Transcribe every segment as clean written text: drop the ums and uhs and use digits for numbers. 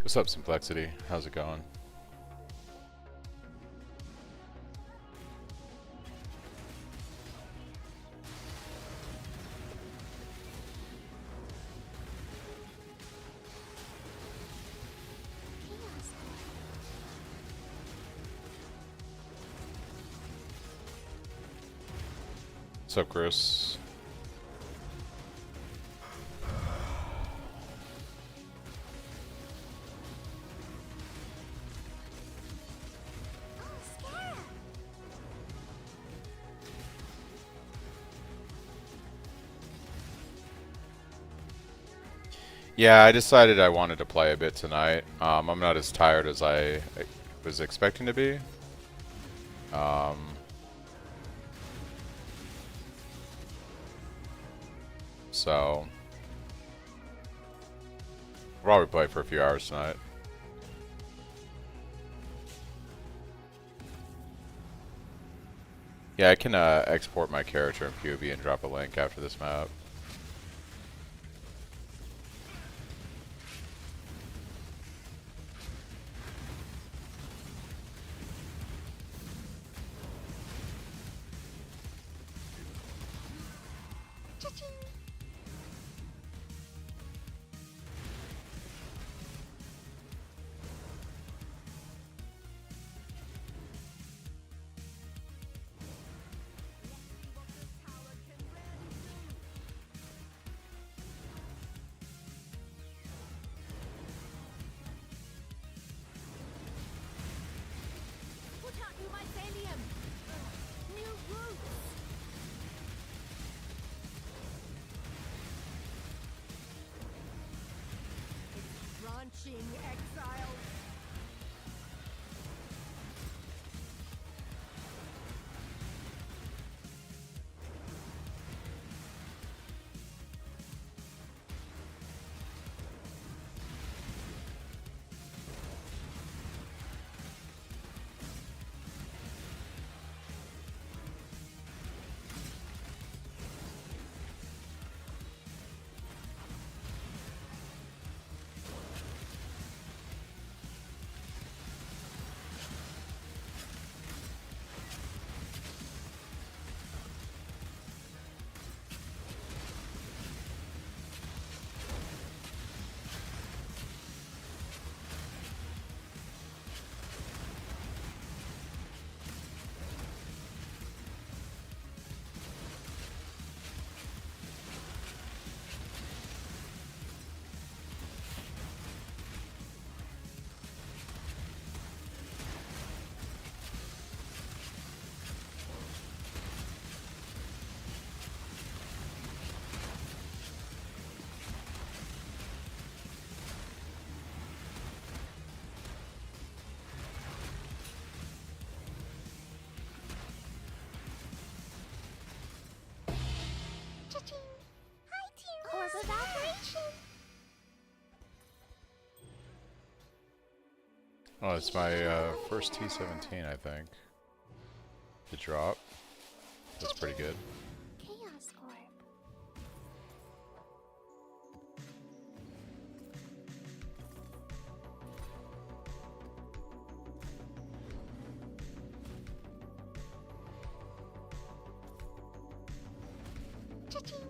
What's up, Simplexity? How's it going? What's up, Chris? Yeah, I decided I wanted to play a bit tonight. I'm not as tired as I was expecting to be. So we'll probably play for a few hours tonight. Yeah, I can export my character in POV and drop a link after this map. Exile. Orb of operation. Oh, it's my first T17, I think. To drop. That's pretty good. Chaos Orb. Cha-ching.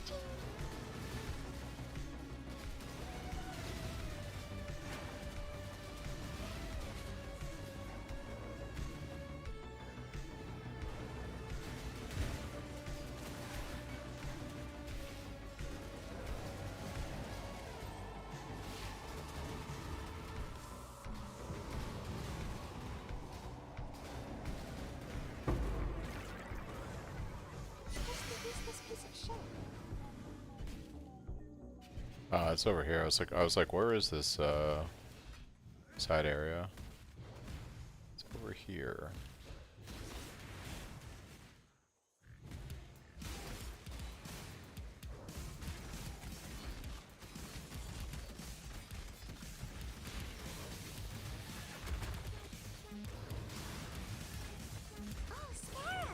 Cha-ching. Supposed to use this piece of shit. It's over here. I was like, where is this side area? It's over here. Oh, scare.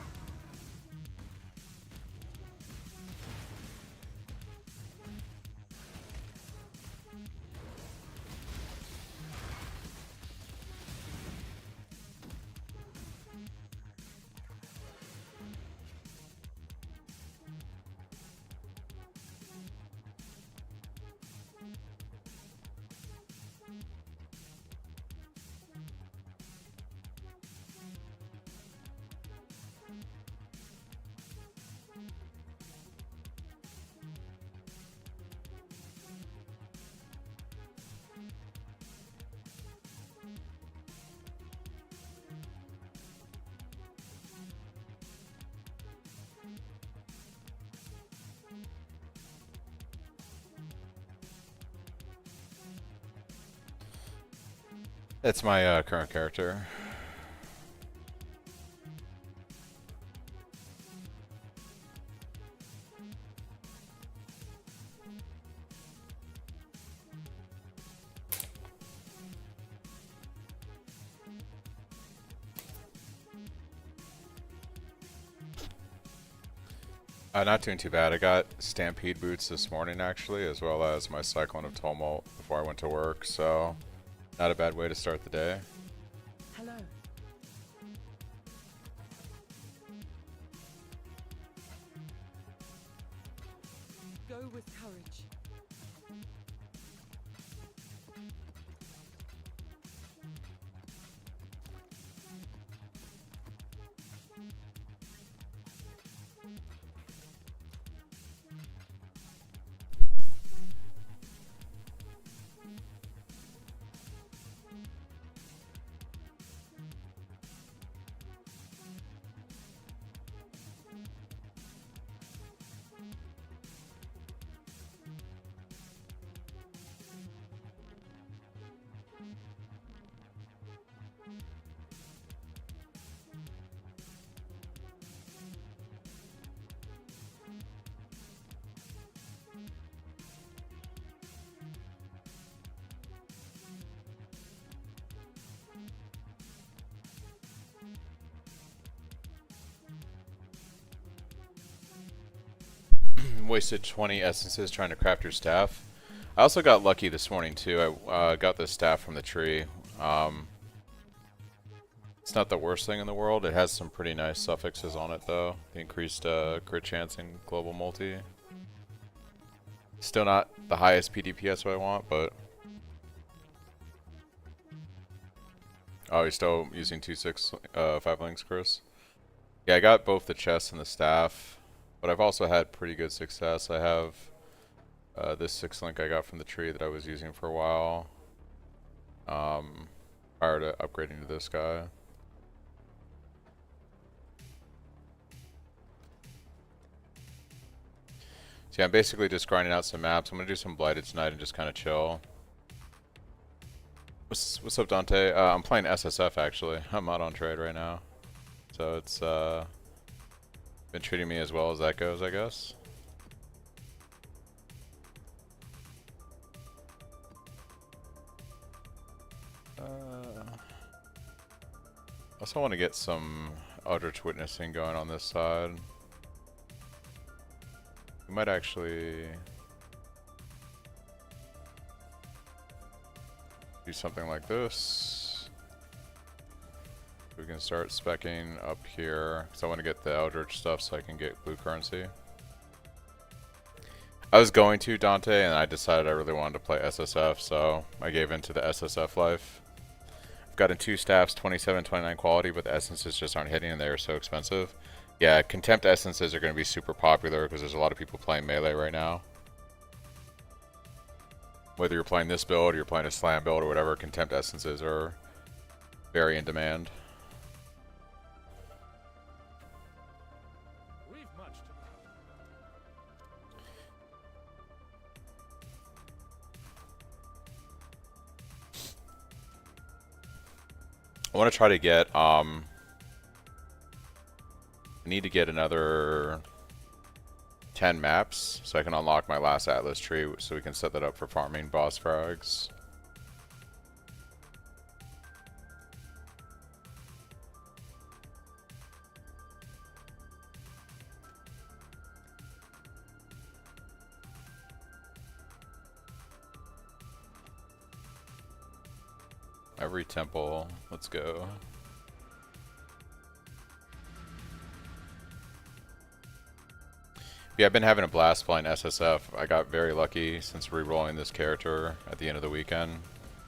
It's my current character. Not doing too bad. I got Stampede boots this morning actually, as well as my Cyclone of Tumult before I went to work, so not a bad way to start the day. Hello. Go with courage. Wasted 20 essences trying to craft your staff. I also got lucky this morning too. I got this staff from the tree. It's not the worst thing in the world. It has some pretty nice suffixes on it though. The increased crit chance and global multi. Still not the highest PDPS I want, but... Oh, you're still using 5 links, Chris? Yeah, I got both the chest and the staff, but I've also had pretty good success. I have this 6 link I got from the tree that I was using for a while prior to upgrading to this guy. So yeah, I'm basically just grinding out some maps. I'm gonna do some Blighted tonight and just kind of chill. What's up, Dante? I'm playing SSF actually. I'm not on trade right now, so it's been treating me as well as that goes, I guess. I also want to get some Eldritch Witnessing going on this side. We might actually do something like this. We can start speccing up here, because I want to get the Eldritch stuff so I can get blue currency. I was going to, Dante, and I decided I really wanted to play SSF, so I gave in to the SSF life. I've gotten 2 staffs, 27, 29 quality, but the essences just aren't hitting and they are so expensive. Yeah, Contempt essences are going to be super popular because there's a lot of people playing melee right now. Whether you're playing this build or you're playing a slam build or whatever, Contempt essences are very in demand. We've much to I want to try to get, I need to get another 10 maps so I can unlock my last Atlas tree so we can set that up for farming boss frags. Every temple, let's go. Yeah, I've been having a blast playing SSF. I got very lucky since re-rolling this character at the end of the weekend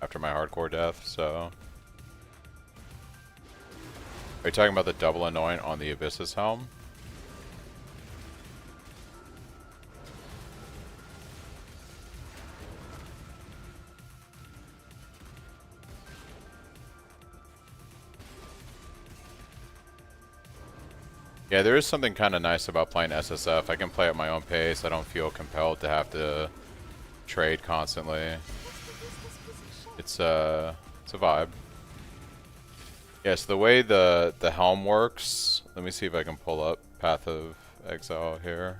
after my hardcore death, so. Are you talking about the double anoint on the Abyssus helm? Yeah, there is something kind of nice about playing SSF. I can play at my own pace. I don't feel compelled to have to trade constantly. It's a vibe. Yes, the way the helm works. Let me see if I can pull up Path of Exile here.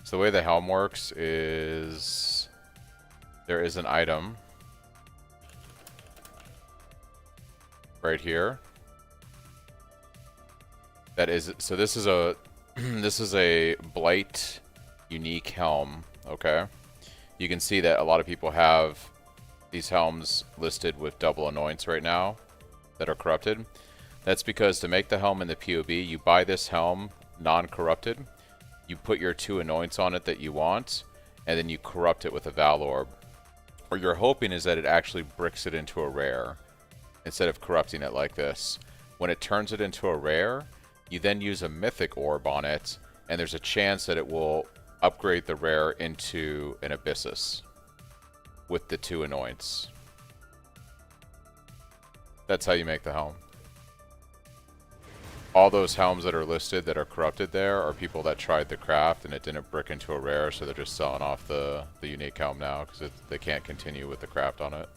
So the way the helm works is there is an item right here. That is, so this is a this is a Blight unique helm, okay? You can see that a lot of people have these helms listed with double anoints right now that are corrupted. That's because to make the helm in the POB, you buy this helm non-corrupted, you put your 2 anoints on it that you want, and then you corrupt it with a Val Orb. What you're hoping is that it actually bricks it into a rare, instead of corrupting it like this. When it turns it into a rare, you then use a mythic orb on it, and there's a chance that it will upgrade the rare into an Abyssus with the 2 anoints. That's how you make the helm. All those helms that are listed that are corrupted there are people that tried the craft and it didn't brick into a rare, so they're just selling off the unique helm now because they can't continue with the craft on it.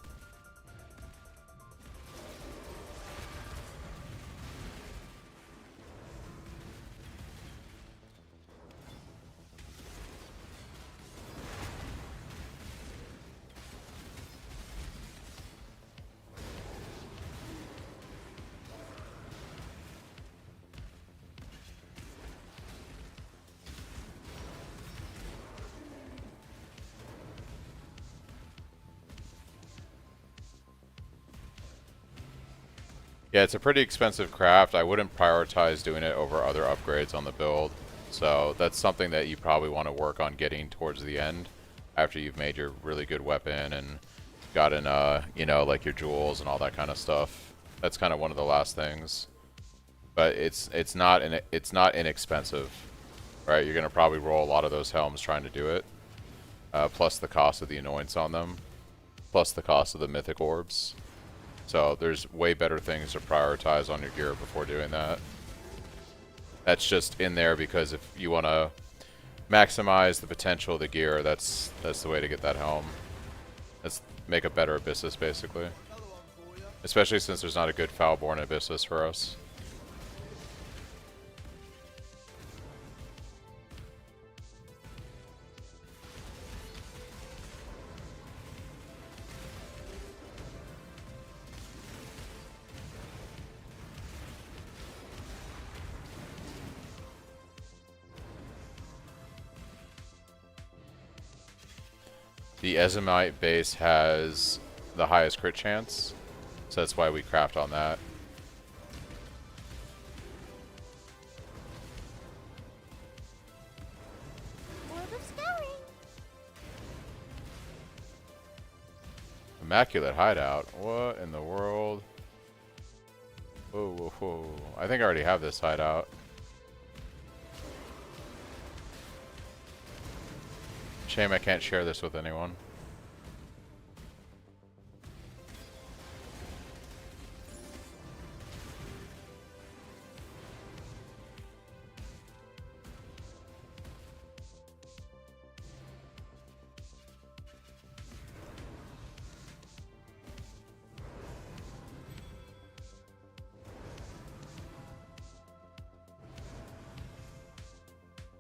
Yeah, it's a pretty expensive craft. I wouldn't prioritize doing it over other upgrades on the build. So that's something that you probably want to work on getting towards the end after you've made your really good weapon and gotten, you know, like your jewels and all that kind of stuff. That's kind of one of the last things. But it's not inexpensive, right? You're gonna probably roll a lot of those helms trying to do it, plus the cost of the anoints on them, plus the cost of the mythic orbs. So there's way better things to prioritize on your gear before doing that. That's just in there because if you want to maximize the potential of the gear, that's the way to get that helm. Let's make a better Abyssus, basically. Especially since there's not a good Foulborn Abyssus for us. The Ezomite base has the highest crit chance, so that's why we craft on that. Immaculate hideout. What in the world? Whoa, whoa, whoa. I think I already have this hideout. Shame I can't share this with anyone.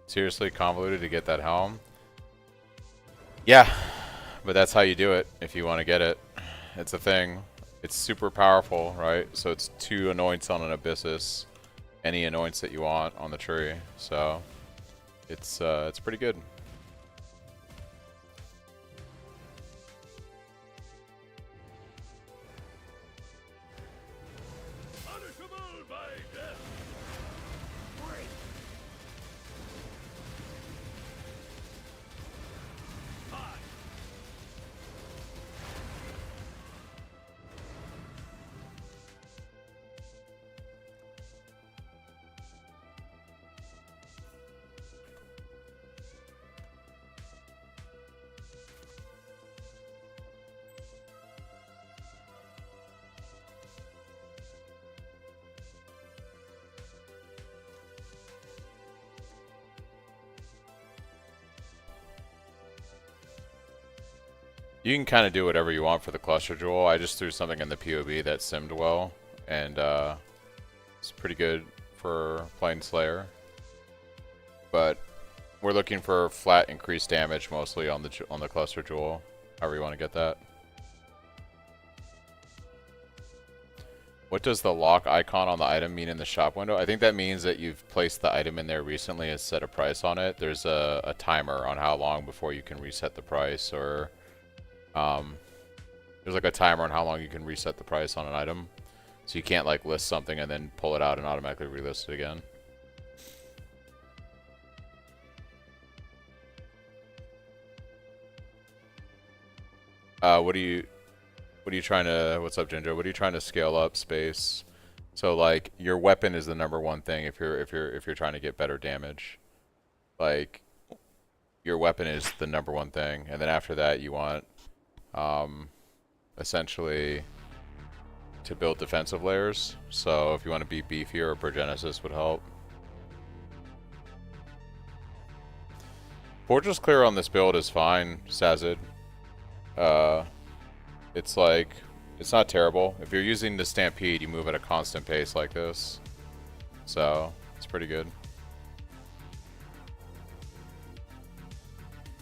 Seriously convoluted to get that helm? Yeah, but that's how you do it if you want to get it. It's a thing. It's super powerful, right? So it's 2 anoints on an Abyssus, any anoints that you want on the tree. So it's pretty good. You can kind of do whatever you want for the cluster jewel. I just threw something in the POB that simmed well, and it's pretty good for playing Slayer. But we're looking for flat increased damage mostly on the cluster jewel, however you want to get that. What does the lock icon on the item mean in the shop window? I think that means that you've placed the item in there recently and set a price on it. There's a timer on how long before you can reset the price, or there's like a timer on how long you can reset the price on an item. So you can't like list something and then pull it out and automatically relist it again. What's up, Ginger? What are you trying to scale up, Space? So like your weapon is the #1 thing if you're trying to get better damage. Like your weapon is the #1 thing, and then after that you want essentially to build defensive layers. So if you want to be beefier, Progenesis would help. Fortress clear on this build is fine, Sazid. It's like, it's not terrible. If you're using the Stampede, you move at a constant pace like this. So, it's pretty good.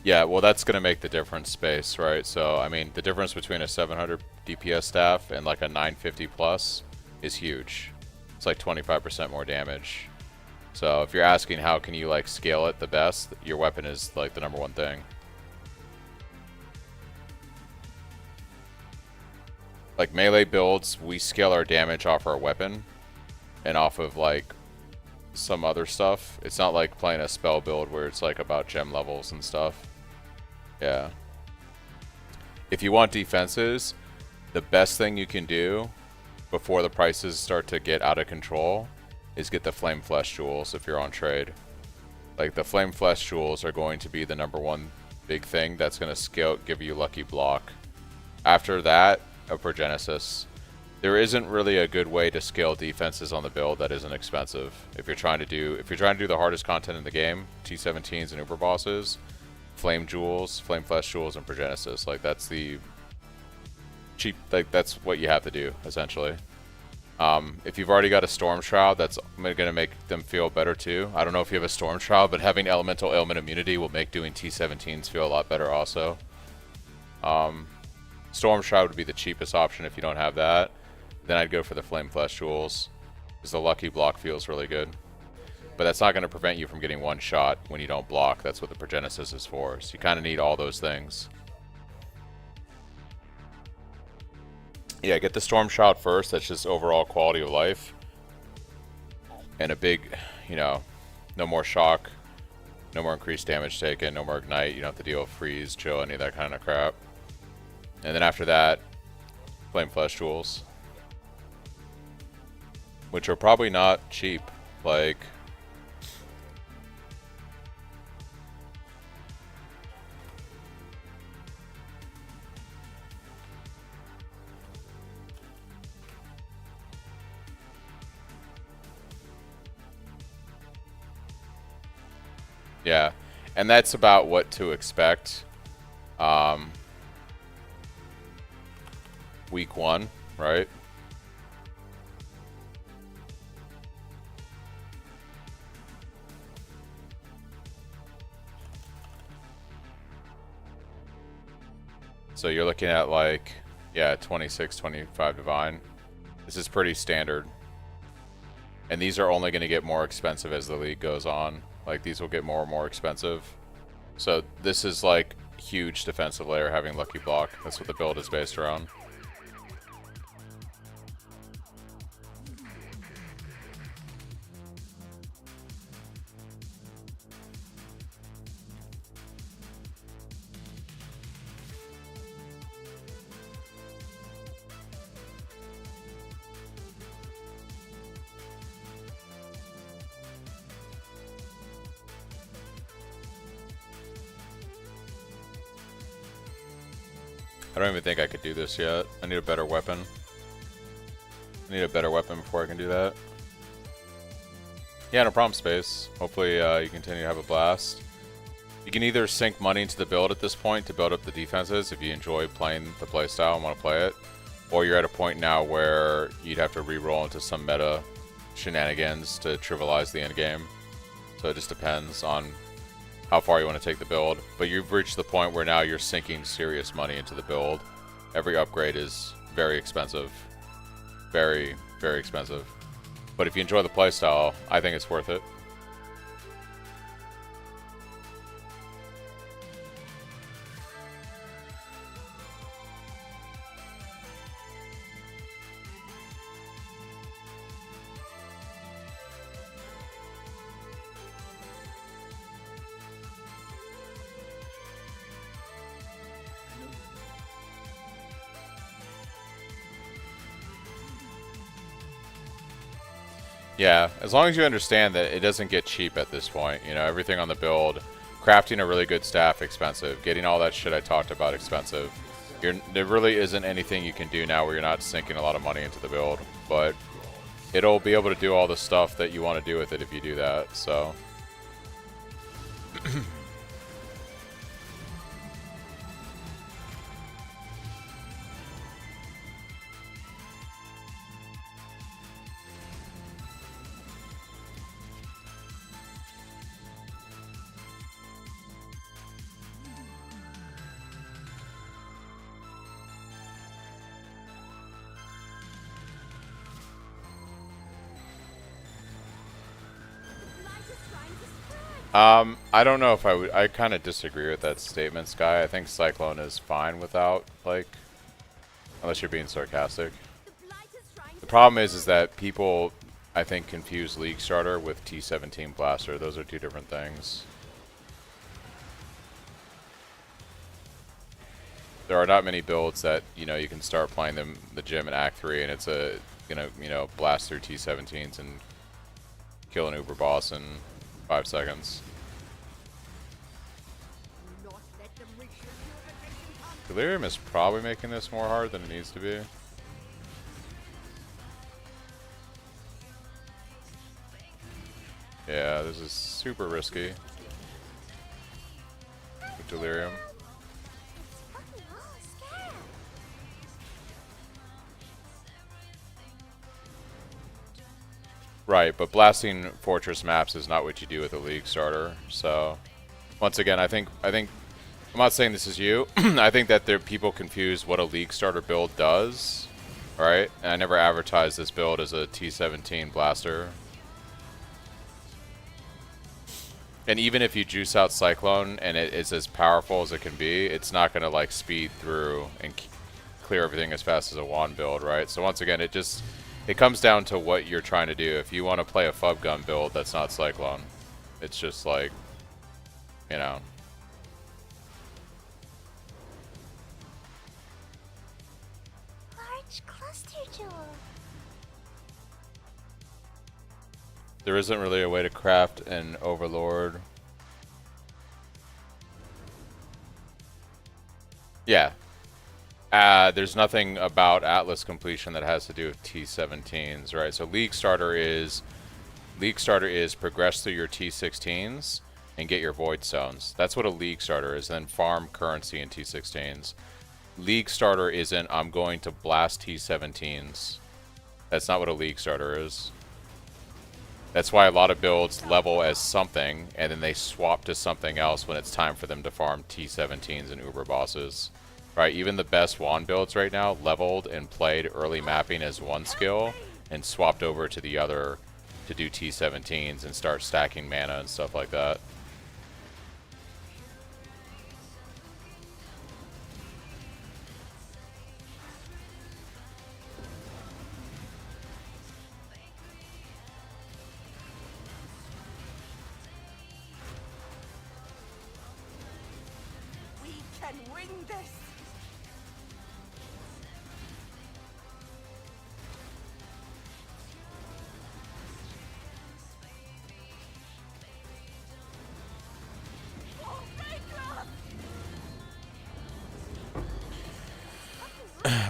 Yeah, well that's going to make the difference, Space, right? So, I mean, the difference between a 700 DPS staff and like a 950 plus is huge. It's like 25% more damage. So, if you're asking how can you like scale it the best, your weapon is like the #1 thing. Like melee builds, we scale our damage off our weapon and off of like some other stuff. It's not like playing a spell build where it's like about gem levels and stuff. Yeah. If you want defenses, the best thing you can do before the prices start to get out of control is get the Flame Flesh Jewels if you're on trade. Like the Flame Flesh Jewels are going to be the #1 big thing that's going to scale, give you lucky block. After that, a Progenesis. There isn't really a good way to scale defenses on the build that isn't expensive. If you're trying to do the hardest content in the game, T17s and Uber bosses, Flame Jewels, Flame Flesh Jewels, and Progenesis. Like that's the cheap. Like that's what you have to do essentially. If you've already got a Storm Shroud, that's going to make them feel better too. I don't know if you have a Storm Shroud, but having Elemental Ailment Immunity will make doing T17s feel a lot better also. Storm Shroud would be the cheapest option if you don't have that. Then I'd go for the Flame Flesh Jewels, because the lucky block feels really good. But that's not going to prevent you from getting one shot when you don't block. That's what the Progenesis is for. So you kind of need all those things. Yeah, get the Storm Shroud first. That's just overall quality of life. And a big, you know, no more shock, no more increased damage taken, no more ignite. You don't have to deal with freeze, chill, any of that kind of crap. And then after that, Flame Flash tools. Which are probably not cheap. Like... Yeah, and that's about what to expect. Week 1, right? So you're looking at like, yeah, 26, 25 Divine. This is pretty standard. And these are only going to get more expensive as the league goes on. Like, these will get more and more expensive. So this is like huge defensive layer having Lucky Block. That's what the build is based around. I don't even think I could do this yet. I need a better weapon. I need a better weapon before I can do that. Yeah, no problem, Space. Hopefully you continue to have a blast. You can either sink money into the build at this point to build up the defenses if you enjoy playing the playstyle and want to play it. Or you're at a point now where you'd have to re-roll into some meta shenanigans to trivialize the end game. So it just depends on how far you want to take the build, but you've reached the point where now you're sinking serious money into the build. Every upgrade is very expensive. Very, very expensive. But if you enjoy the playstyle, I think it's worth it. Yeah, as long as you understand that it doesn't get cheap at this point. You know, everything on the build, crafting a really good staff, expensive. Getting all that shit I talked about, expensive. There really isn't anything you can do now where you're not sinking a lot of money into the build. But it'll be able to do all the stuff that you want to do with it if you do that, so... I don't know if I would. I kind of disagree with that statement, Sky. I think Cyclone is fine without, like, unless you're being sarcastic. The problem is that people, I think, confuse League Starter with T17 Blaster. Those are two different things. There are not many builds that, you know, you can start playing them the gym in Act 3 and it's a, you know, blast through T17s and kill an Uber boss in 5 seconds. Delirium is probably making this more hard than it needs to be. Yeah, this is super risky with Delirium. Right, but blasting fortress maps is not what you do with a League Starter. So, once again, I think I'm not saying this is you. I think that people confuse what a League Starter build does, right? And I never advertised this build as a T17 blaster. And even if you juice out Cyclone and it is as powerful as it can be, it's not going to like speed through and clear everything as fast as a wand build, right? So once again, it comes down to what you're trying to do. If you want to play a Fub Gun build, that's not Cyclone. It's just like, you know. There isn't really a way to craft an overlord. Yeah. There's nothing about Atlas completion that has to do with T17s, right? So League Starter is progress through your T16s and get your Void Stones. That's what a League Starter is, then farm currency in T16s. League Starter isn't I'm going to blast T17s. That's not what a League Starter is. That's why a lot of builds level as something, and then they swap to something else when it's time for them to farm T17s and Uber bosses. Right, even the best wand builds right now leveled and played early mapping as one skill, and swapped over to the other to do T17s and start stacking mana and stuff like that. We can win this.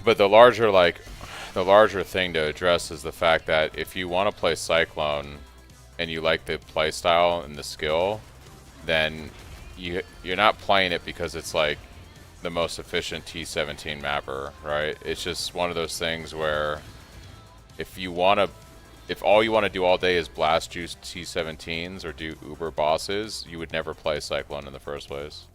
But the larger thing to address is the fact that if you want to play Cyclone and you like the playstyle and the skill, then you're not playing it because it's like the most efficient T17 mapper, right? It's just one of those things where if all you want to do all day is blast juice T17s or do Uber bosses, you would never play Cyclone in the first place.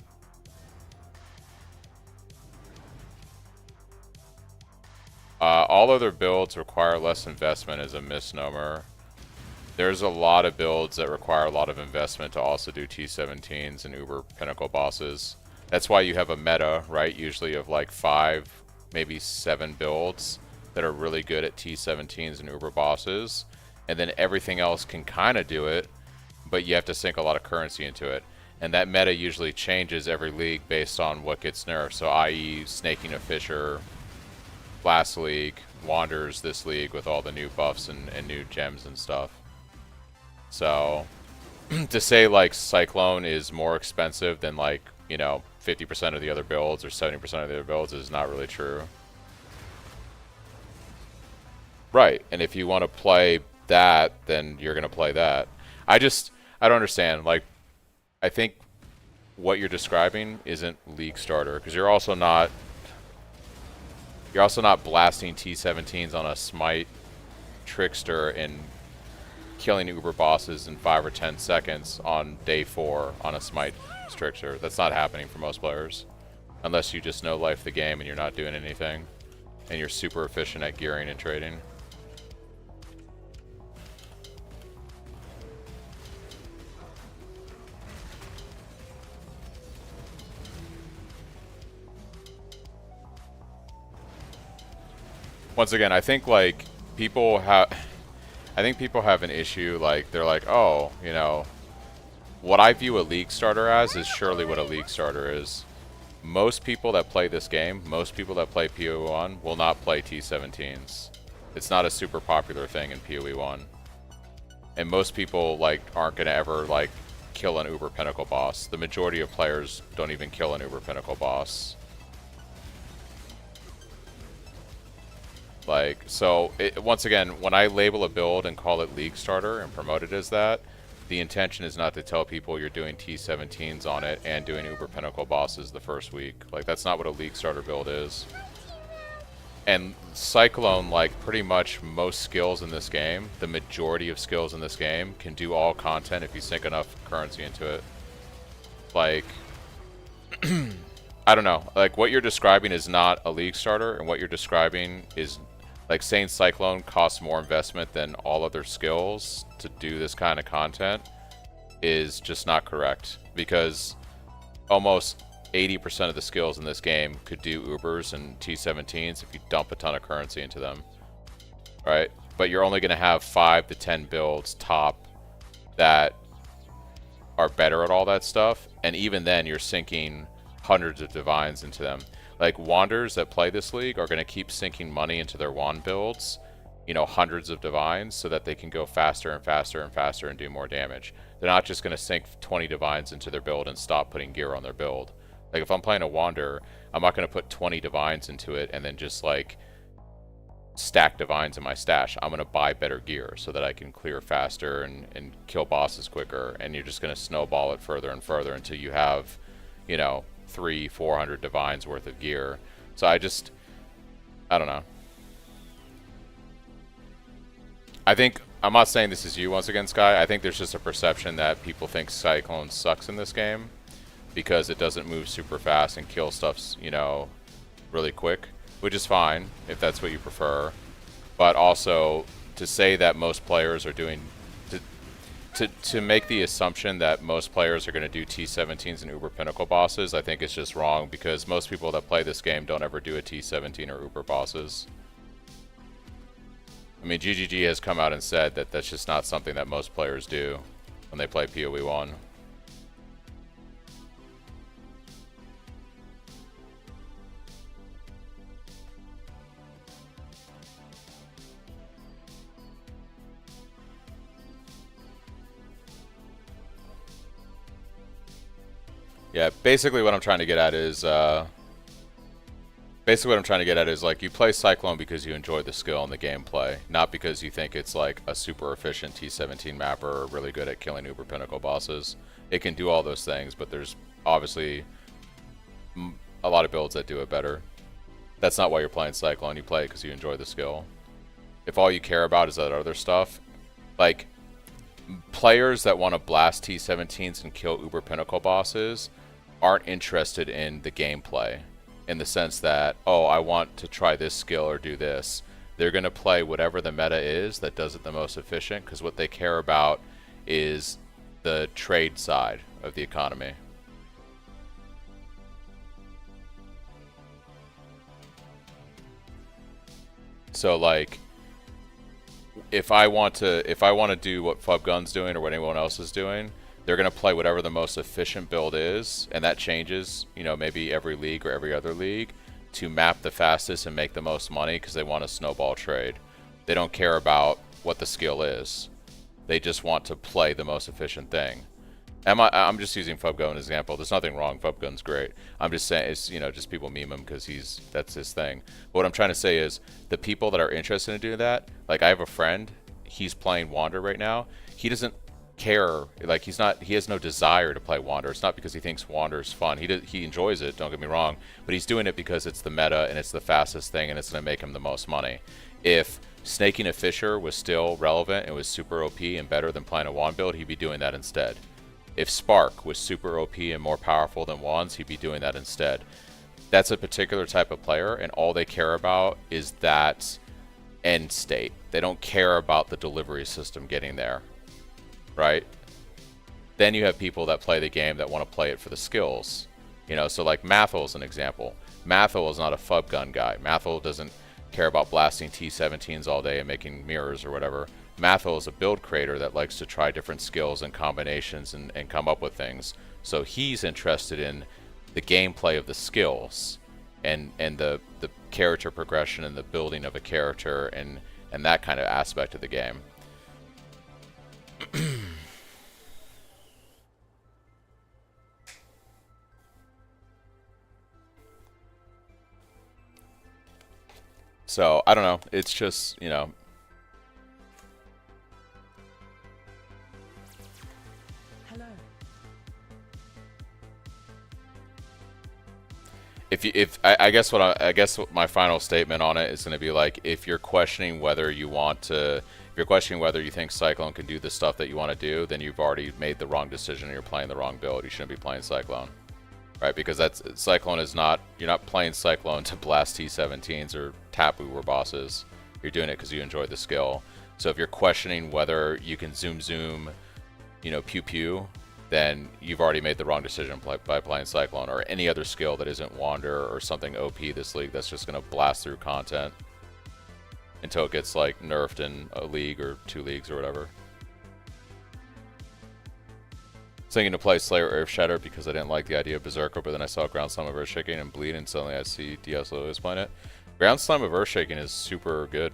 All other builds require less investment is a misnomer. There's a lot of builds that require a lot of investment to also do T17s and Uber Pinnacle bosses. That's why you have a meta, right? Usually of like 5, maybe 7 builds that are really good at T17s and Uber bosses. And then everything else can kind of do it, but you have to sink a lot of currency into it. And that meta usually changes every league based on what gets nerfed. So i.e. Snaking a Fisher last league, Wanders this league with all the new buffs and new gems and stuff. So to say like Cyclone is more expensive than like, you know, 50% of the other builds or 70% of the other builds is not really true. Right, and if you want to play that, then you're going to play that. I don't understand. Like, I think what you're describing isn't League Starter, because you're also not blasting T17s on a Smite Trickster and killing Uber bosses in 5 or 10 seconds on day 4 on a Smite Trickster. That's not happening for most players. Unless you just know life the game and you're not doing anything. And you're super efficient at gearing and trading. Once again, I think like people have an issue, like they're like, oh, you know, what I view a League Starter as is surely what a League Starter is. Most people that play this game, most people that play PoE 1 will not play T17s. It's not a super popular thing in PoE 1. And most people like aren't gonna ever like kill an Uber Pinnacle boss. The majority of players don't even kill an Uber Pinnacle boss. Like, so, once again, when I label a build and call it League Starter and promote it as that, the intention is not to tell people you're doing T17s on it and doing Uber Pinnacle bosses the first week. Like, that's not what a League Starter build is. And Cyclone, like, pretty much most skills in this game, the majority of skills in this game, can do all content if you sink enough currency into it. Like, I don't know. Like, what you're describing is not a League Starter, and what you're describing is... Like, saying Cyclone costs more investment than all other skills to do this kind of content is just not correct. Because almost 80% of the skills in this game could do Ubers and T17s if you dump a ton of currency into them. Right? But you're only going to have 5 to 10 builds top that are better at all that stuff. And even then, you're sinking hundreds of divines into them. Like, Wanders that play this league are going to keep sinking money into their Wand builds, you know, hundreds of Divines, so that they can go faster and faster and faster and do more damage. They're not just going to sink 20 Divines into their build and stop putting gear on their build. Like, if I'm playing a Wander, I'm not going to put 20 Divines into it and then just, like, stack Divines in my stash. I'm going to buy better gear so that I can clear faster and kill bosses quicker, and you're just going to snowball it further and further until you have, you know, 300-400 Divines worth of gear. So I don't know. I think, I'm not saying this is you once again, Sky. I think there's just a perception that people think Cyclone sucks in this game because it doesn't move super fast and kill stuff, you know, really quick, which is fine if that's what you prefer. But also, to say that most players are doing, to make the assumption that most players are going to do T17s and Uber Pinnacle bosses, I think is just wrong, because most people that play this game don't ever do a T17 or Uber bosses. I mean, GGG has come out and said that that's just not something that most players do when they play PoE 1. Yeah, basically what I'm trying to get at is, like, you play Cyclone because you enjoy the skill and the gameplay, not because you think it's like a super efficient T17 mapper or really good at killing Uber Pinnacle bosses. It can do all those things, but there's obviously a lot of builds that do it better. That's not why you're playing Cyclone. You play it because you enjoy the skill. If all you care about is that other stuff, like, players that want to blast T17s and kill Uber Pinnacle bosses aren't interested in the gameplay, in the sense that, oh, I want to try this skill or do this. They're going to play whatever the meta is that does it the most efficient, because what they care about is the trade side of the economy. So, like, if I want to do what Fubgun's doing or what anyone else is doing, they're going to play whatever the most efficient build is, and that changes, you know, maybe every league or every other league, to map the fastest and make the most money, because they want a snowball trade. They don't care about what the skill is. They just want to play the most efficient thing. I'm just using Fubgun as an example. There's nothing wrong. Fubgun's great. I'm just saying, it's, you know, just people meme him because that's his thing. But what I'm trying to say is, the people that are interested in doing that, like, I have a friend, he's playing Wander right now. He doesn't care, like, he has no desire to play Wander. It's not because he thinks Wander is fun. He enjoys it, don't get me wrong, but he's doing it because it's the meta and it's the fastest thing and it's going to make him the most money. If snaking a Fisher was still relevant and was super OP and better than playing a Wand build, he'd be doing that instead. If Spark was super OP and more powerful than Wands, he'd be doing that instead. That's a particular type of player, and all they care about is that end state. They don't care about the delivery system getting there, right? Then you have people that play the game that want to play it for the skills. You know, so like Mathel is an example. Mathel is not a Fubgun guy. Mathel doesn't care about blasting T17s all day and making mirrors or whatever. Mathel is a build creator that likes to try different skills and combinations and come up with things. So he's interested in the gameplay of the skills and the character progression and the building of a character and that kind of aspect of the game. So, I don't know. It's just, you know. Hello. I guess what my final statement on it is going to be like, if you're questioning whether you think Cyclone can do the stuff that you want to do, then you've already made the wrong decision and you're playing the wrong build. You shouldn't be playing Cyclone. Right, because Cyclone is not, you're not playing Cyclone to blast T17s or tap Uber bosses. You're doing it because you enjoy the skill. So if you're questioning whether you can zoom, you know, pew pew, then you've already made the wrong decision by playing Cyclone or any other skill that isn't Wander or something OP this league that's just going to blast through content until it gets like nerfed in a league or 2 leagues or whatever. thinking to play Slayer Earth Shatter because I didn't like the idea of Berserker, but then I saw Ground Slam of Earthshaking and Bleed, and suddenly I see DS Lewis playing it. Ground Slam of Earthshaking is super good.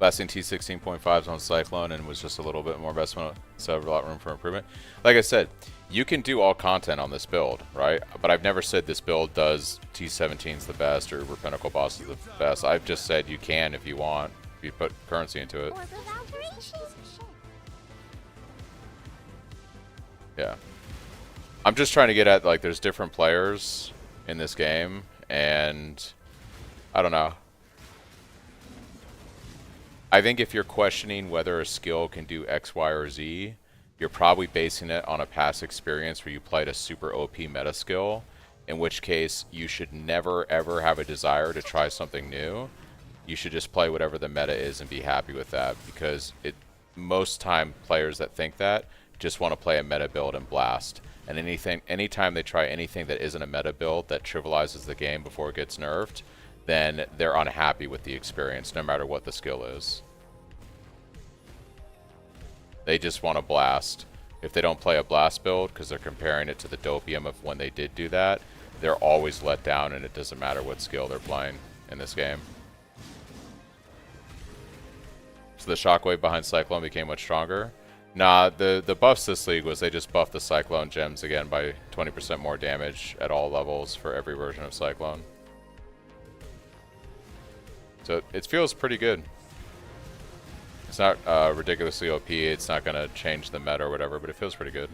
Lasting T16.5s on Cyclone and was just a little bit more investment, so a lot of room for improvement. Like I said, you can do all content on this build, right? But I've never said this build does T17's the best or Pinnacle Boss is the best. I've just said you can if you want, if you put currency into it. Or the alterations of shape. Yeah. I'm just trying to get at, like, there's different players in this game, and I don't know. I think if you're questioning whether a skill can do X, Y, or Z, you're probably basing it on a past experience where you played a super OP meta skill, in which case you should never ever have a desire to try something new. You should just play whatever the meta is and be happy with that, because most time players that think that just want to play a meta build and blast. And anytime they try anything that isn't a meta build that trivializes the game before it gets nerfed, then they're unhappy with the experience, no matter what the skill is. They just want to blast. If they don't play a blast build, because they're comparing it to the dopium of when they did do that, they're always let down, and it doesn't matter what skill they're playing in this game. So the Shockwave behind Cyclone became much stronger. Nah, the buffs this league was they just buffed the Cyclone gems again by 20% more damage at all levels for every version of Cyclone. So it feels pretty good. It's not ridiculously OP, it's not going to change the meta or whatever, but it feels pretty good.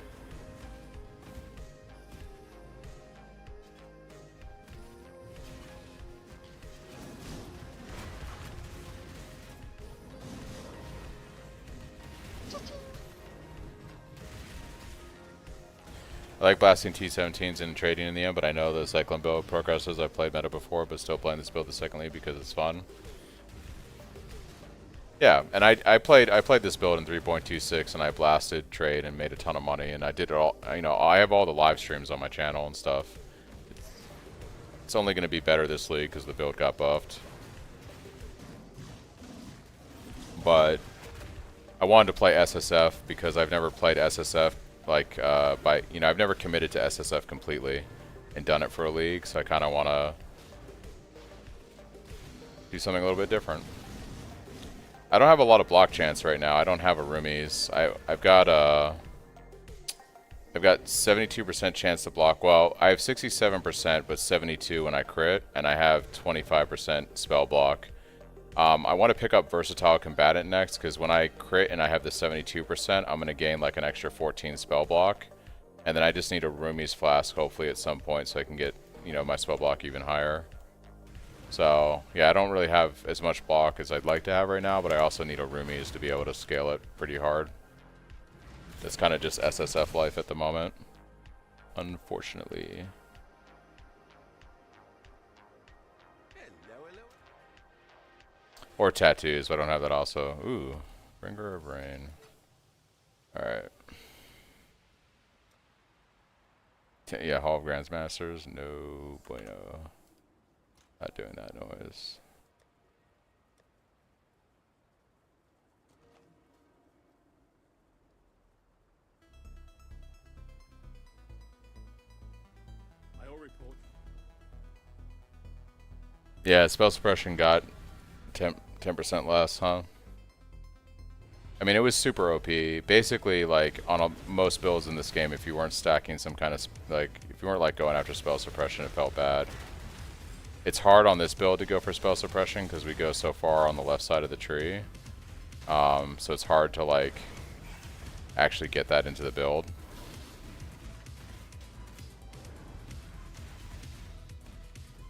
I like blasting T17s and trading in the end, but I know the Cyclone build progresses. I've played meta before, but still playing this build the second league because it's fun. Yeah, and I played this build in 3.26, and I blasted, trade, and made a ton of money, and I did it all. You know, I have all the live streams on my channel and stuff. It's only going to be better this league because the build got buffed. But I wanted to play SSF because I've never played SSF. Like, I've never committed to SSF completely and done it for a league, so I kind of want to do something a little bit different. I don't have a lot of block chance right now. I don't have a roomies. I've got 72% chance to block. Well, I have 67%, but 72 when I crit, and I have 25% spell block. I want to pick up Versatile Combatant next, because when I crit and I have the 72%, I'm going to gain like an extra 14 spell block. And then I just need a Roomies Flask, hopefully, at some point, so I can get, you know, my spell block even higher. So, yeah, I don't really have as much block as I'd like to have right now, but I also need a Roomies to be able to scale it pretty hard. It's kind of just SSF life at the moment, unfortunately. Or tattoos, but I don't have that also. Ooh, Bringer of Rain. Alright. Yeah, Hall of Grandmasters. No bueno. Not doing that noise. Yeah, spell suppression got 10% less, huh? I mean, it was super OP. Basically, like, on most builds in this game, if you weren't stacking some kind of, like, if you weren't, like, going after spell suppression, it felt bad. It's hard on this build to go for spell suppression because we go so far on the left side of the tree. So it's hard to, like, actually get that into the build.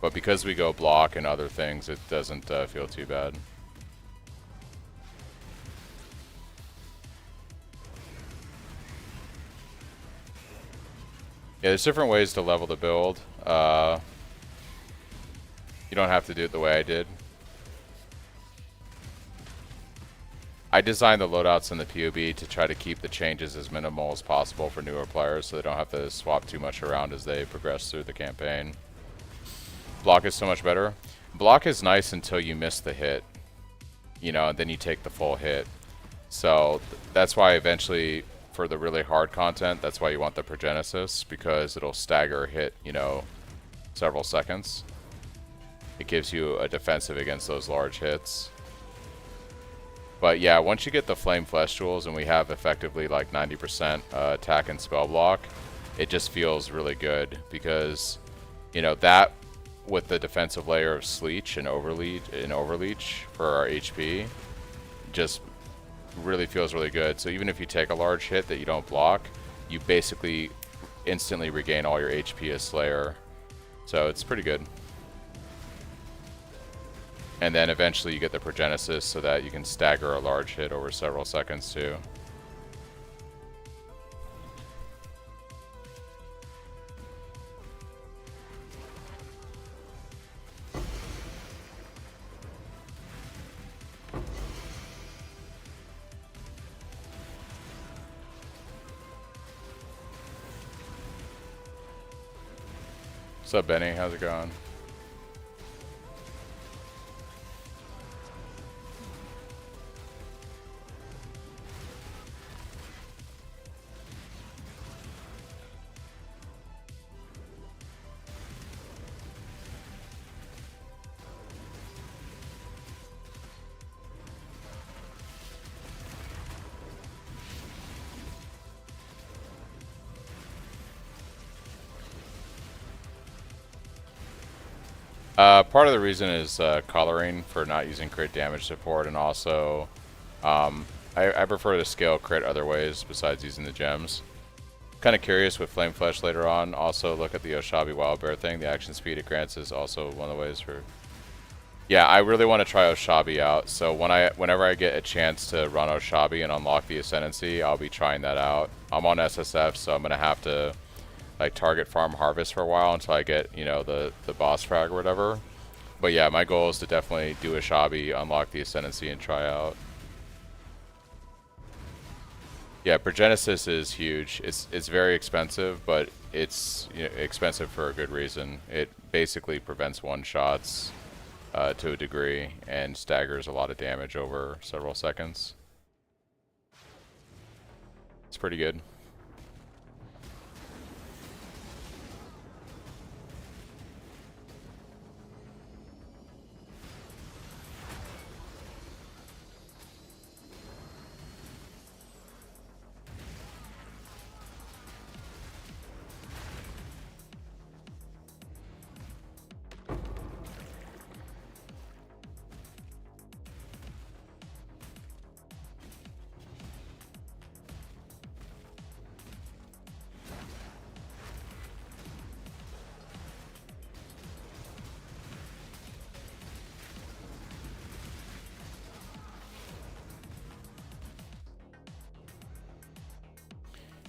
But because we go block and other things, it doesn't feel too bad. Yeah, there's different ways to level the build. You don't have to do it the way I did. I designed the loadouts in the POB to try to keep the changes as minimal as possible for newer players so they don't have to swap too much around as they progress through the campaign. Block is so much better. Block is nice until you miss the hit, you know, and then you take the full hit. So that's why eventually, for the really hard content, that's why you want the Progenesis, because it'll stagger a hit, you know, several seconds. It gives you a defensive against those large hits. But yeah, once you get the Flame Flesh Jewels and we have effectively like 90% attack and spell block, it just feels really good because, you know, that with the defensive layer of Sleech and Overleech for our HP just really feels really good. So even if you take a large hit that you don't block, you basically instantly regain all your HP as Slayer. So it's pretty good. And then eventually you get the Progenesis so that you can stagger a large hit over several seconds too. What's up, Benny? How's it going? Part of the reason is coloring for not using crit damage support, and also I prefer to scale crit other ways besides using the gems. Kind of curious with Flame Flesh later on. Also look at the Oshabi Wild Bear thing. The action speed it grants is also one of the ways for... Yeah, I really want to try Oshabi out. So whenever I get a chance to run Oshabi and unlock the Ascendancy, I'll be trying that out. I'm on SSF, so I'm going to have to like target farm harvest for a while until I get, you know, the boss frag or whatever. But yeah, my goal is to definitely do Oshabi, unlock the Ascendancy, and try out. Yeah, Progenesis is huge. It's very expensive, but it's, you know, expensive for a good reason. It basically prevents one-shots to a degree and staggers a lot of damage over several seconds. It's pretty good.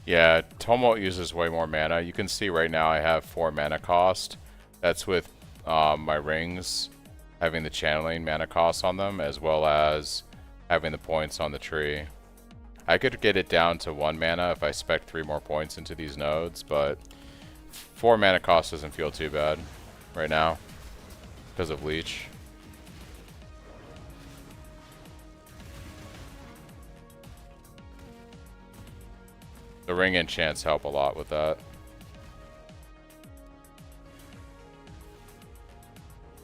Yeah, Tumult uses way more mana. You can see right now I have 4 mana cost. That's with my rings having the channeling mana cost on them, as well as having the points on the tree. I could get it down to 1 mana if I spec 3 more points into these nodes, but 4 mana cost doesn't feel too bad right now because of Leech. The ring enchants help a lot with that.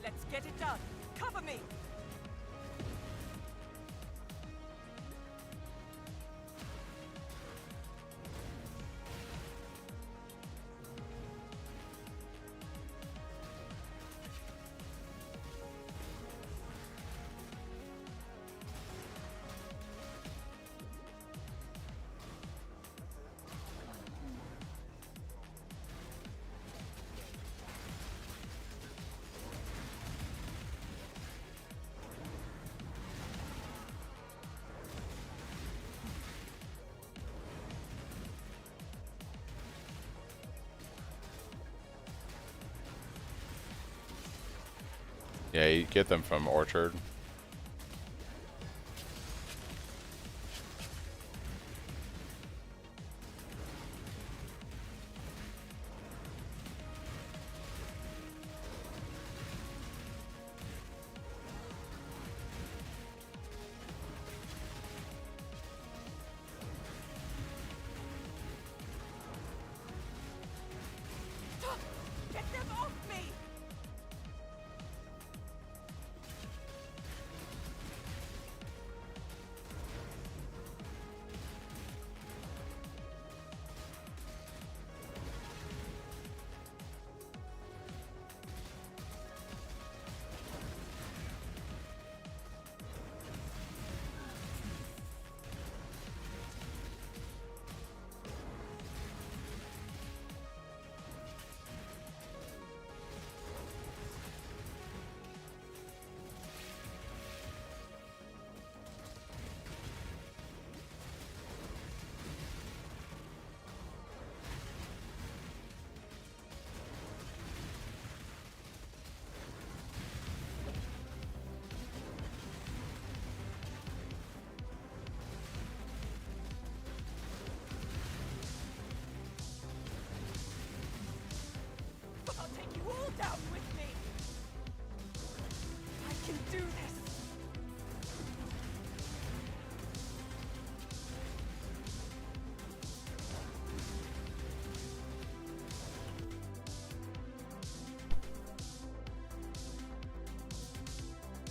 Let's get it done. Cover me. Yeah, you get them from Orchard.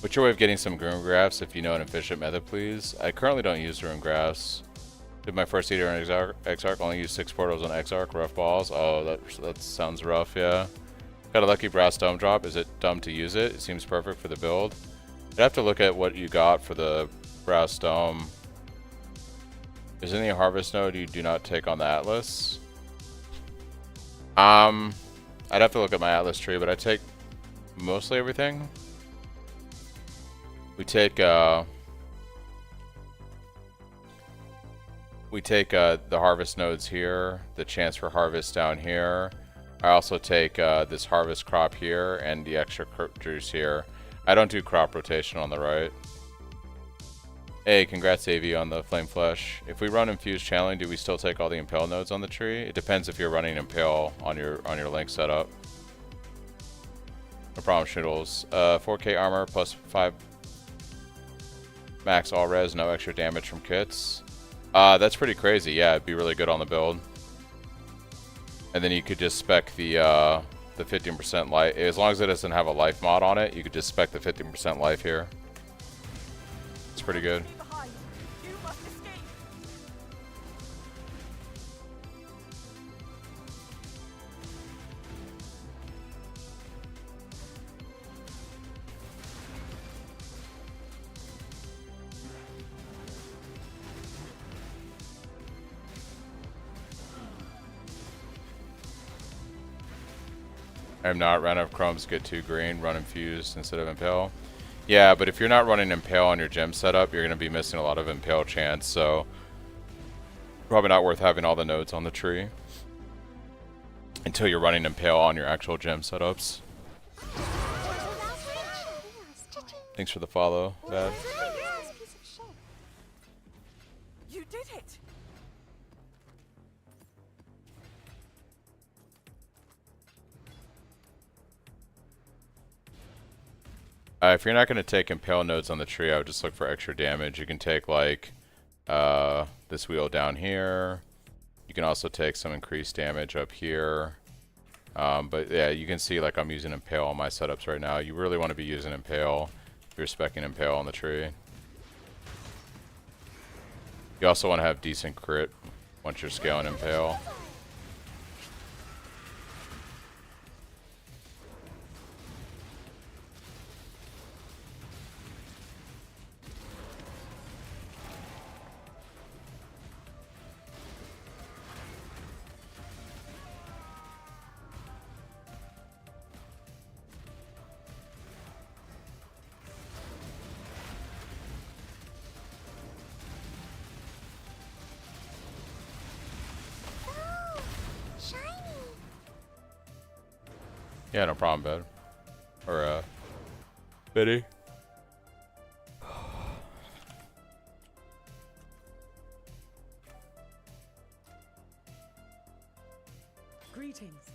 What's your way of getting some groom grass? If you know an efficient method, please. I currently don't use groom grass. Did my first eater in Exarch, only use 6 portals on Exarch, rough balls. Oh, that sounds rough, yeah. Got a lucky brass dome drop. Is it dumb to use it? It seems perfect for the build. You'd have to look at what you got for the brass dome. Is any harvest node you do not take on the Atlas? I'd have to look at my Atlas tree, but I take mostly everything. We take the harvest nodes here, the chance for harvest down here. I also take this harvest crop here and the extra juice here. I don't do crop rotation on the right. Hey, congrats AV on the flame flesh. If we run infused channeling, do we still take all the impale nodes on the tree? It depends if you're running impale on your link setup. No problem, Shnoodles. 4K armor plus 5 max all res, no extra damage from kits. That's pretty crazy. Yeah, it'd be really good on the build. And then you could just spec the 15% life. As long as it doesn't have a life mod on it, you could just spec the 15% life here. It's pretty good. You must escape. I'm not. Run out of crumbs, get 2 green, run infused instead of impale. Yeah, but if you're not running impale on your gem setup, you're going to be missing a lot of impale chance, so probably not worth having all the nodes on the tree until you're running impale on your actual gem setups. Thanks for the follow, Bad. You did it. If you're not going to take impale nodes on the tree, I would just look for extra damage. You can take like this wheel down here. You can also take some increased damage up here. But yeah, you can see like I'm using impale on my setups right now. You really want to be using impale if you're speccing impale on the tree. You also want to have decent crit once you're scaling impale. Yeah, no problem, bud. Or, Biddy. Greetings.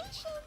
Restoration.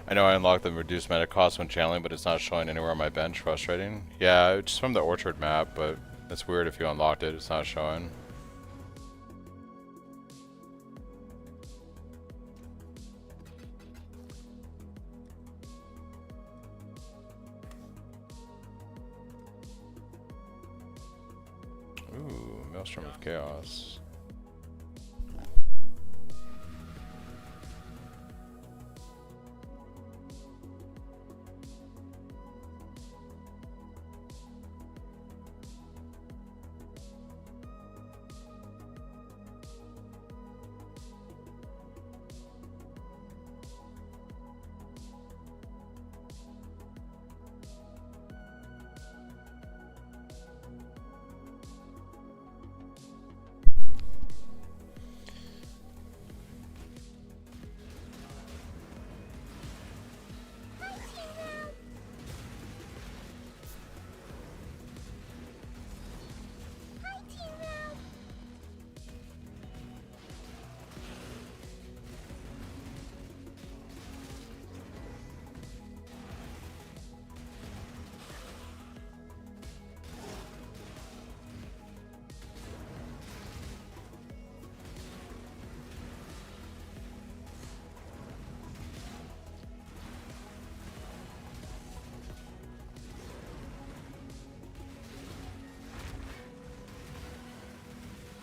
I know I unlocked the reduced mana cost when channeling, but it's not showing anywhere on my bench. Frustrating. Yeah, it's from the Orchard map, but it's weird if you unlocked it, it's not showing. Ooh, Maelstrom of Chaos.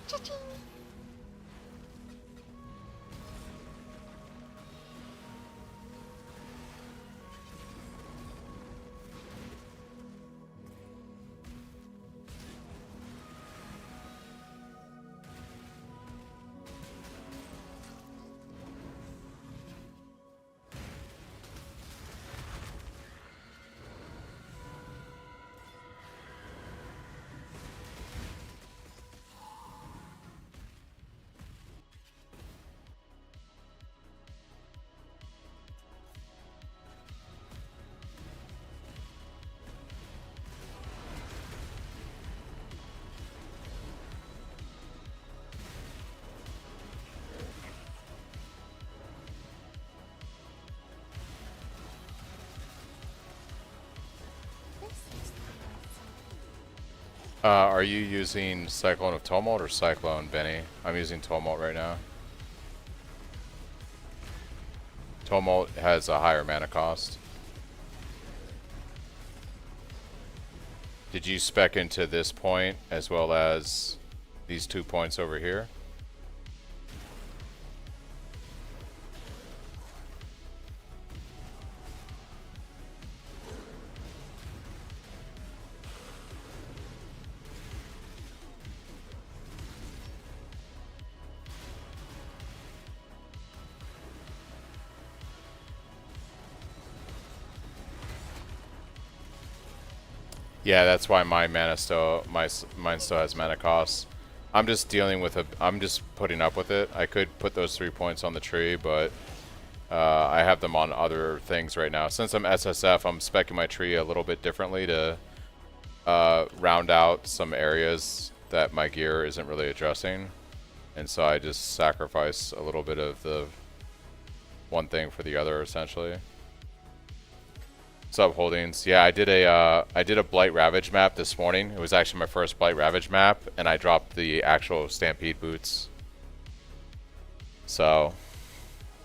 Cha-ching. Are you using Cyclone of Tumult or Cyclone, Benny? I'm using Tumult right now. Tumult has a higher mana cost. Did you spec into this point as well as these 2 points over here? Yeah, that's why my mana still mine still has mana costs. I'm just dealing with I'm just putting up with it. I could put those 3 points on the tree, but I have them on other things right now. Since I'm SSF, I'm speccing my tree a little bit differently to round out some areas that my gear isn't really addressing. And so I just sacrifice a little bit of the one thing for the other, essentially. What's up, Holdings? Yeah, I did a Blight Ravage map this morning. It was actually my first Blight Ravage map, and I dropped the actual Stampede boots. So,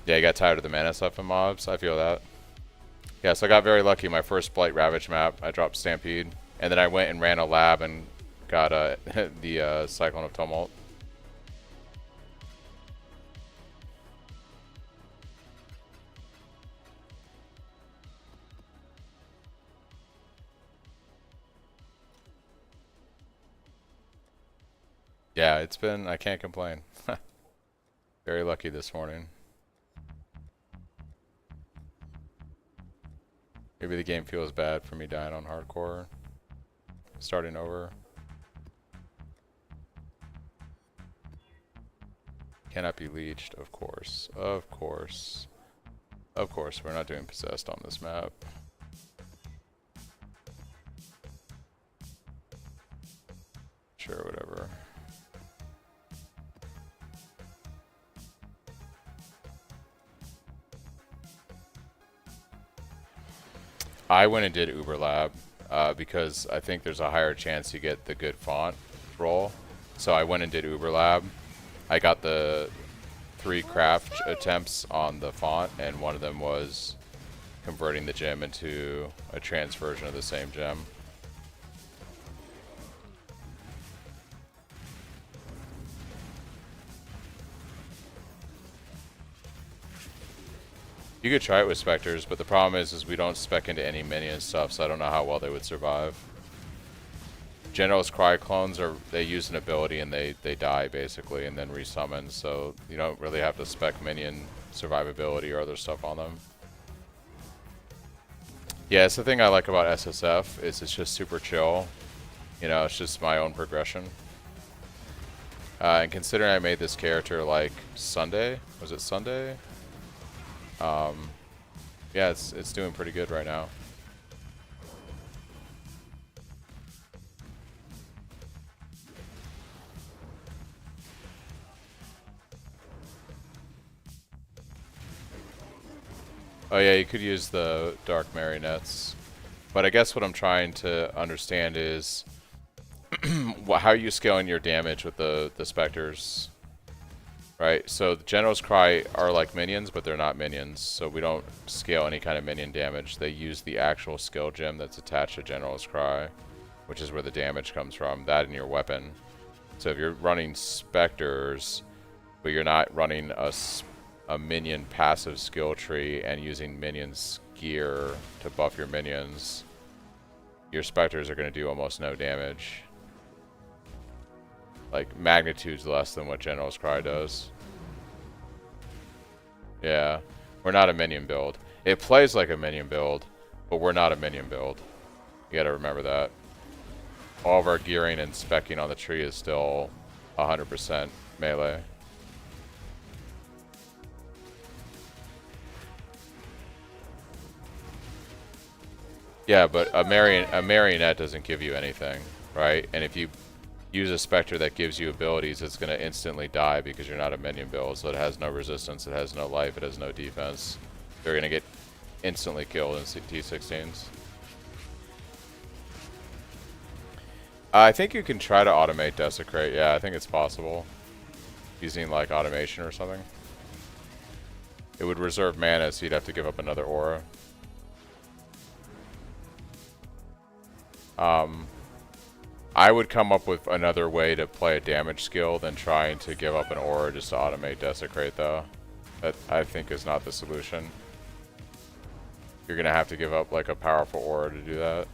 yeah, I got tired of the mana stuff and mobs. I feel that. Yeah, so I got very lucky. My first Blight Ravage map, I dropped Stampede, and then I went and ran a lab and got the Cyclone of Tumult. Yeah, it's been, I can't complain. Very lucky this morning. Maybe the game feels bad for me dying on hardcore. Starting over. Cannot be leeched, of course. Of course. Of course, we're not doing possessed on this map. Sure, whatever. I went and did Uber Lab because I think there's a higher chance you get the good font roll. So I went and did Uber Lab. I got the 3 craft attempts on the font, and one of them was converting the gem into a trans version of the same gem. You could try it with Spectres, but the problem is we don't spec into any minion stuff, so I don't know how well they would survive. General's Cry clones, they use an ability and they die basically and then resummon, so you don't really have to spec minion survivability or other stuff on them. Yeah, it's the thing I like about SSF is it's just super chill. You know, it's just my own progression. And considering I made this character like Sunday, was it Sunday? Yeah, it's doing pretty good right now. Oh yeah, you could use the Dark Marionettes. But I guess what I'm trying to understand is how are you scaling your damage with the Spectres? Right, so the General's Cry are like minions, but they're not minions, so we don't scale any kind of minion damage. They use the actual skill gem that's attached to General's Cry, which is where the damage comes from, that in your weapon. So if you're running Spectres, but you're not running a minion passive skill tree and using minions gear to buff your minions, your Spectres are going to do almost no damage. Like, magnitudes less than what General's Cry does. Yeah, we're not a minion build. It plays like a minion build, but we're not a minion build. You gotta remember that. All of our gearing and speccing on the tree is still 100% melee. Yeah, but a marionette doesn't give you anything, right? And if you use a Spectre that gives you abilities, it's going to instantly die because you're not a minion build, so it has no resistance, it has no life, it has no defense. They're going to get instantly killed in T16s. I think you can try to automate Desecrate, yeah, I think it's possible. Using like automation or something. It would reserve mana, so you'd have to give up another aura. I would come up with another way to play a damage skill than trying to give up an aura just to automate Desecrate, though. That, I think, is not the solution. You're going to have to give up, like, a powerful aura to do that.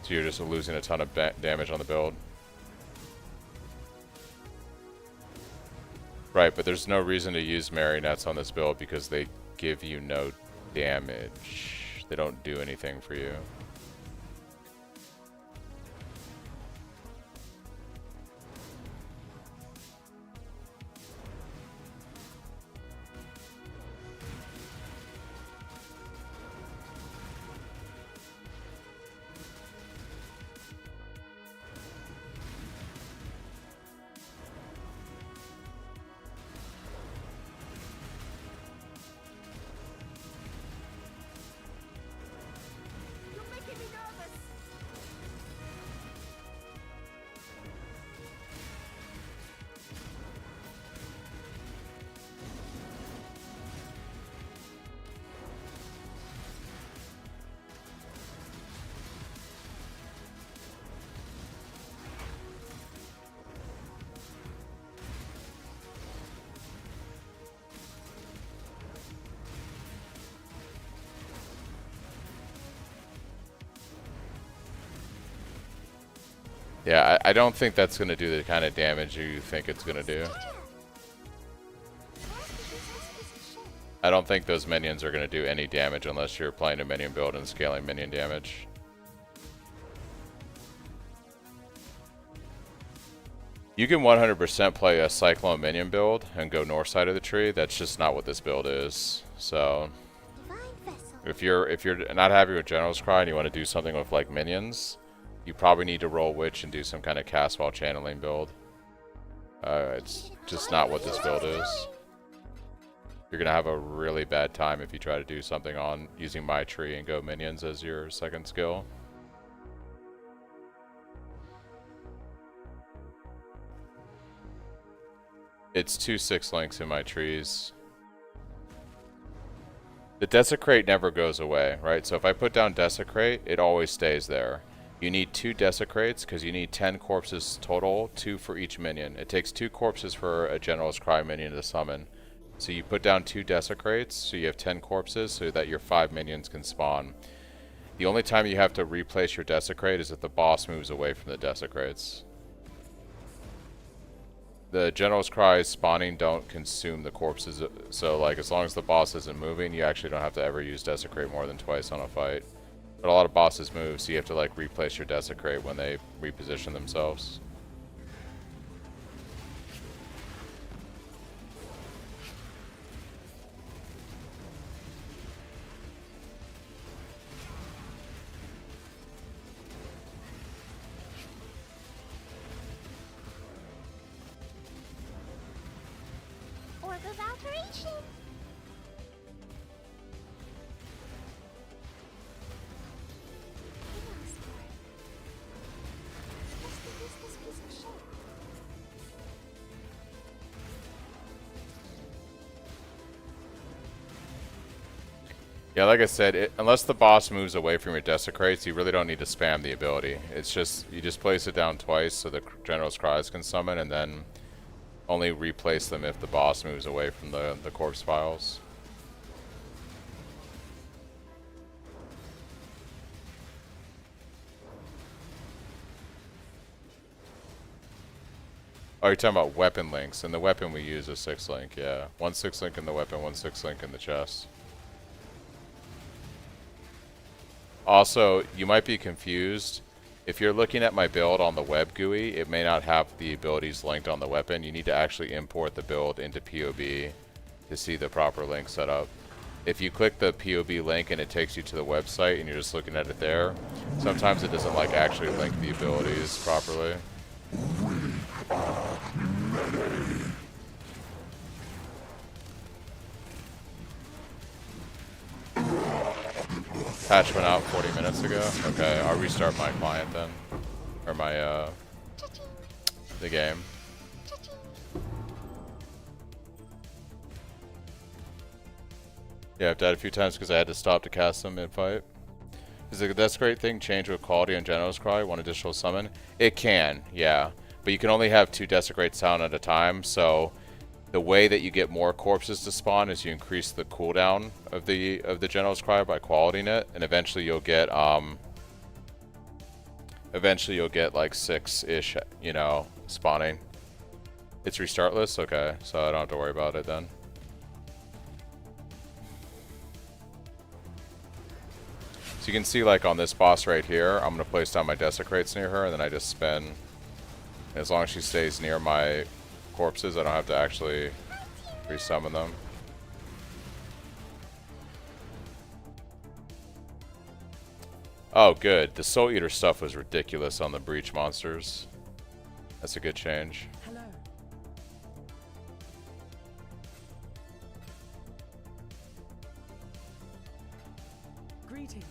So you're just losing a ton of damage on the build. Right, but there's no reason to use Marionettes on this build because they give you no damage. They don't do anything for you. Yeah, I don't think that's going to do the kind of damage you think it's going to do. I don't think those minions are going to do any damage unless you're playing a minion build and scaling minion damage. You can 100% play a Cyclone minion build and go north side of the tree. That's just not what this build is. So if you're not happy with General's Cry and you want to do something with like minions, you probably need to roll Witch and do some kind of cast while channeling build. It's just not what this build is. You're gonna have a really bad time if you try to do something on using my tree and go minions as your second skill. It's 2/6 links in my trees. The Desecrate never goes away, right? So if I put down Desecrate, it always stays there. You need 2 Desecrates because you need 10 corpses total, 2 for each minion. It takes 2 corpses for a General's Cry minion to summon. So you put down 2 Desecrates, so you have 10 corpses so that your 5 minions can spawn. The only time you have to replace your Desecrate is if the boss moves away from the Desecrates. The General's Cries spawning don't consume the corpses, so like as long as the boss isn't moving, you actually don't have to ever use Desecrate more than twice on a fight. But a lot of bosses move, so you have to like replace your Desecrate when they reposition themselves. Orb of alteration. Chaos Orb. Supposed to use this piece of shit. Yeah, like I said, unless the boss moves away from your Desecrates, you really don't need to spam the ability. It's just, you just place it down twice so the General's Cries can summon, and then only replace them if the boss moves away from the corpse files. Oh, you're talking about weapon links, and the weapon we use is 6 link, yeah. 1 6 link in the weapon, 1 6 link in the chest. Also, you might be confused. If you're looking at my build on the web GUI, it may not have the abilities linked on the weapon. You need to actually import the build into POB to see the proper link set up. If you click the POB link and it takes you to the website and you're just looking at it there, sometimes it doesn't like actually link the abilities properly. Patch went out 40 minutes ago. Okay, I'll restart my client then. Or my, the game. Yeah, I've died a few times because I had to stop to cast them mid-fight. Does the Desecrate thing change with quality on General's Cry? 1 additional summon? It can, yeah. But you can only have 2 Desecrates down at a time, so the way that you get more corpses to spawn is you increase the cooldown of the General's Cry by qualitying it, and eventually you'll get like 6-ish, you know, spawning. It's restartless? Okay, so I don't have to worry about it then. So you can see like on this boss right here, I'm going to place down my Desecrates near her, and then I just spin. As long as she stays near my corpses, I don't have to actually resummon them. Oh, good. The Soul Eater stuff was ridiculous on the Breach monsters. That's a good change. Hello. Greetings.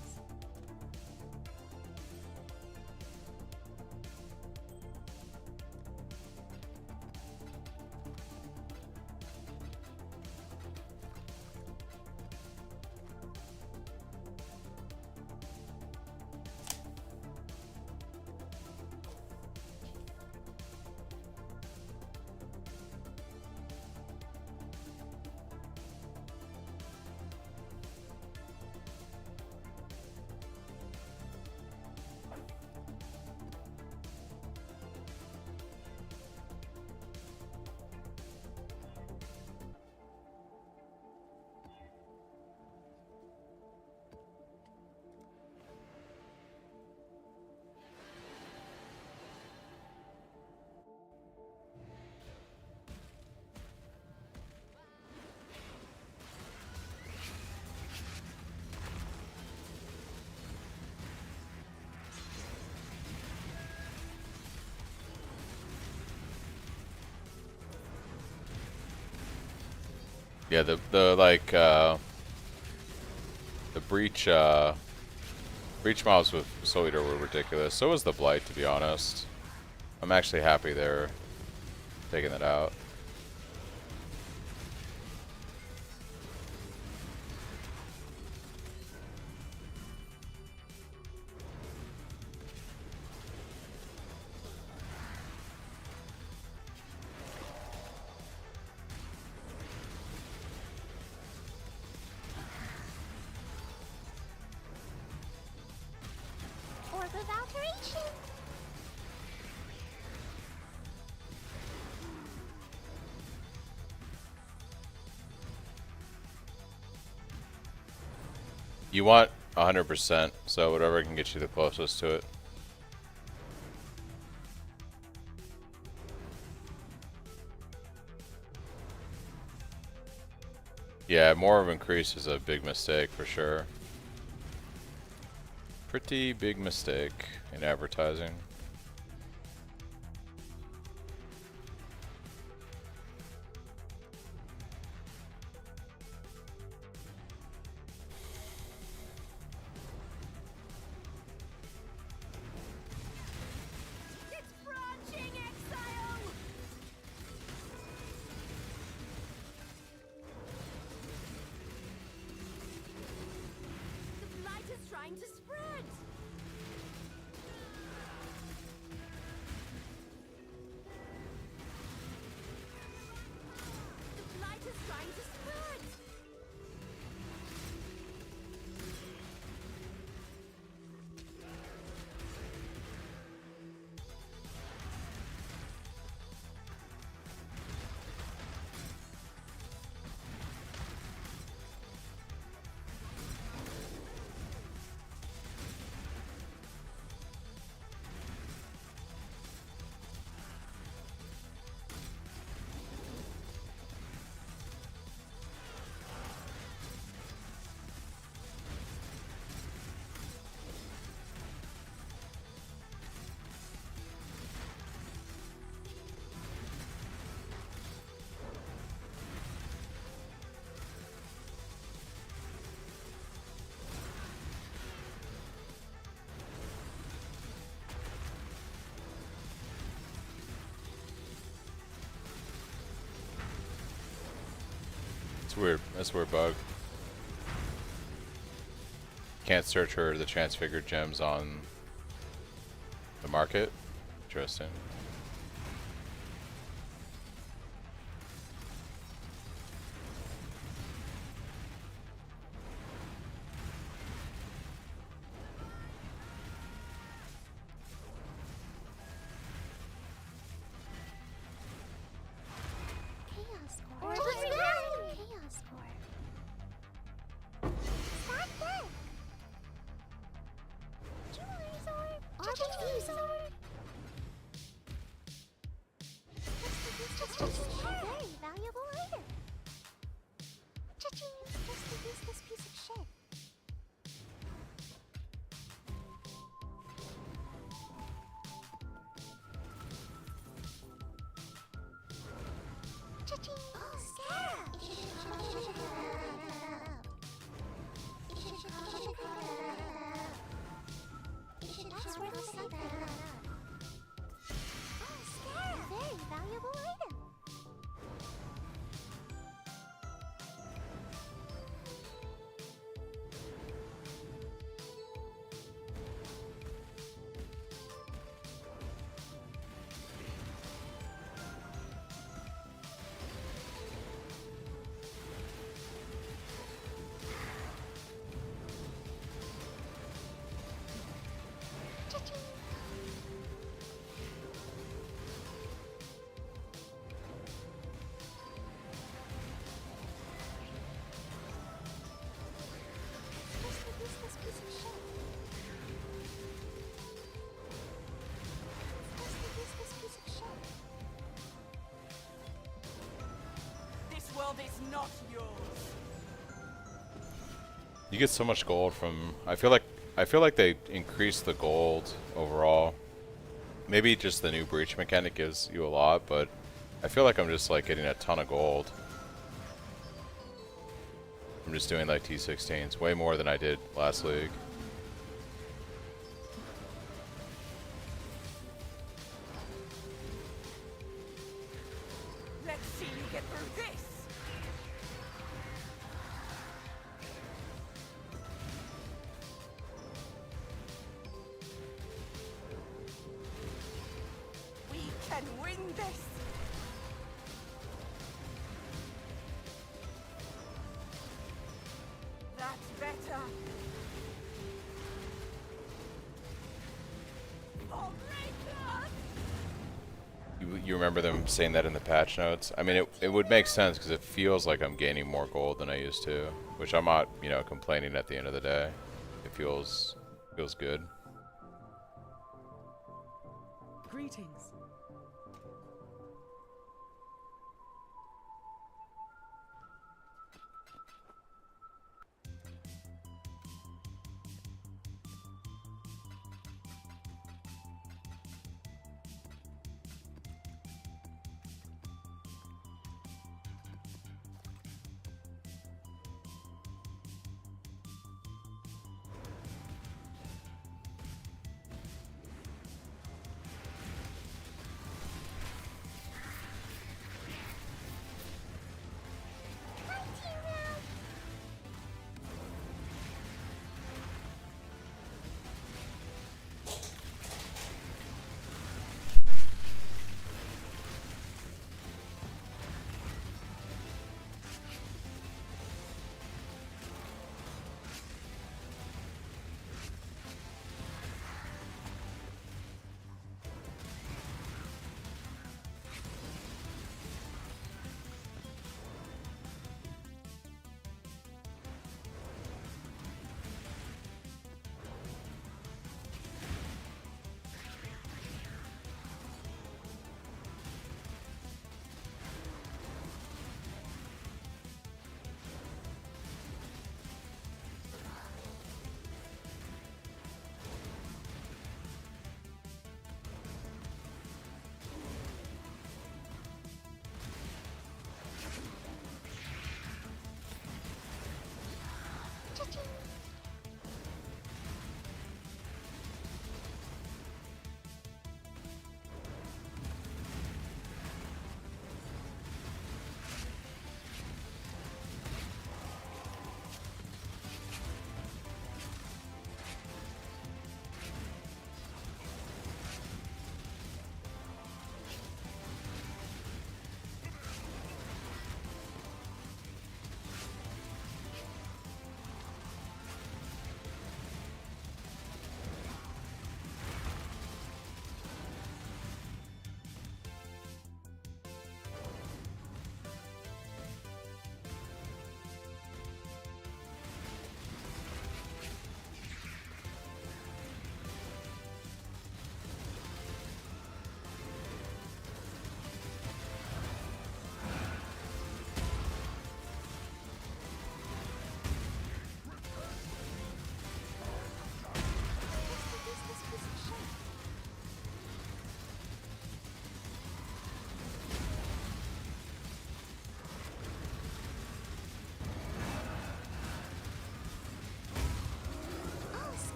Yeah, the like the breach mobs with Soul Eater were ridiculous. So was the Blight, to be honest. I'm actually happy they're taking it out. Orb of alteration. You want 100%, so whatever can get you the closest to it. Yeah, more of increase is a big mistake for sure. Pretty big mistake in advertising. It's branching exile. The blight is trying to spread. The blight is trying to spread. It's weird. That's a weird bug. Can't search for the transfigured gems on the market. Interesting. Chaos core. Orb of chaos core. Stack deck. Jeweler's orb. Orb of fuse orb. Just a very valuable item. Cha-ching. Just a useless piece of shit. Cha-ching. Oh, Sarah. That's worth something. Oh, Sarah. Very valuable item. Cha-ching. Just a useless piece of shit. Just a useless piece of shit. This world is not yours. You get so much gold from. I feel like they increased the gold overall. Maybe just the new breach mechanic gives you a lot, but I feel like I'm just like getting a ton of gold. just doing like T16s, way more than I did last league. Let's see you get through this. We can win this. That's better. Oh, great. You remember them saying that in the patch notes? I mean, it would make sense because it feels like I'm gaining more gold than I used to, which I'm not, you know, complaining at the end of the day. It feels good. Greetings.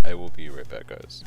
I will be right back, guys.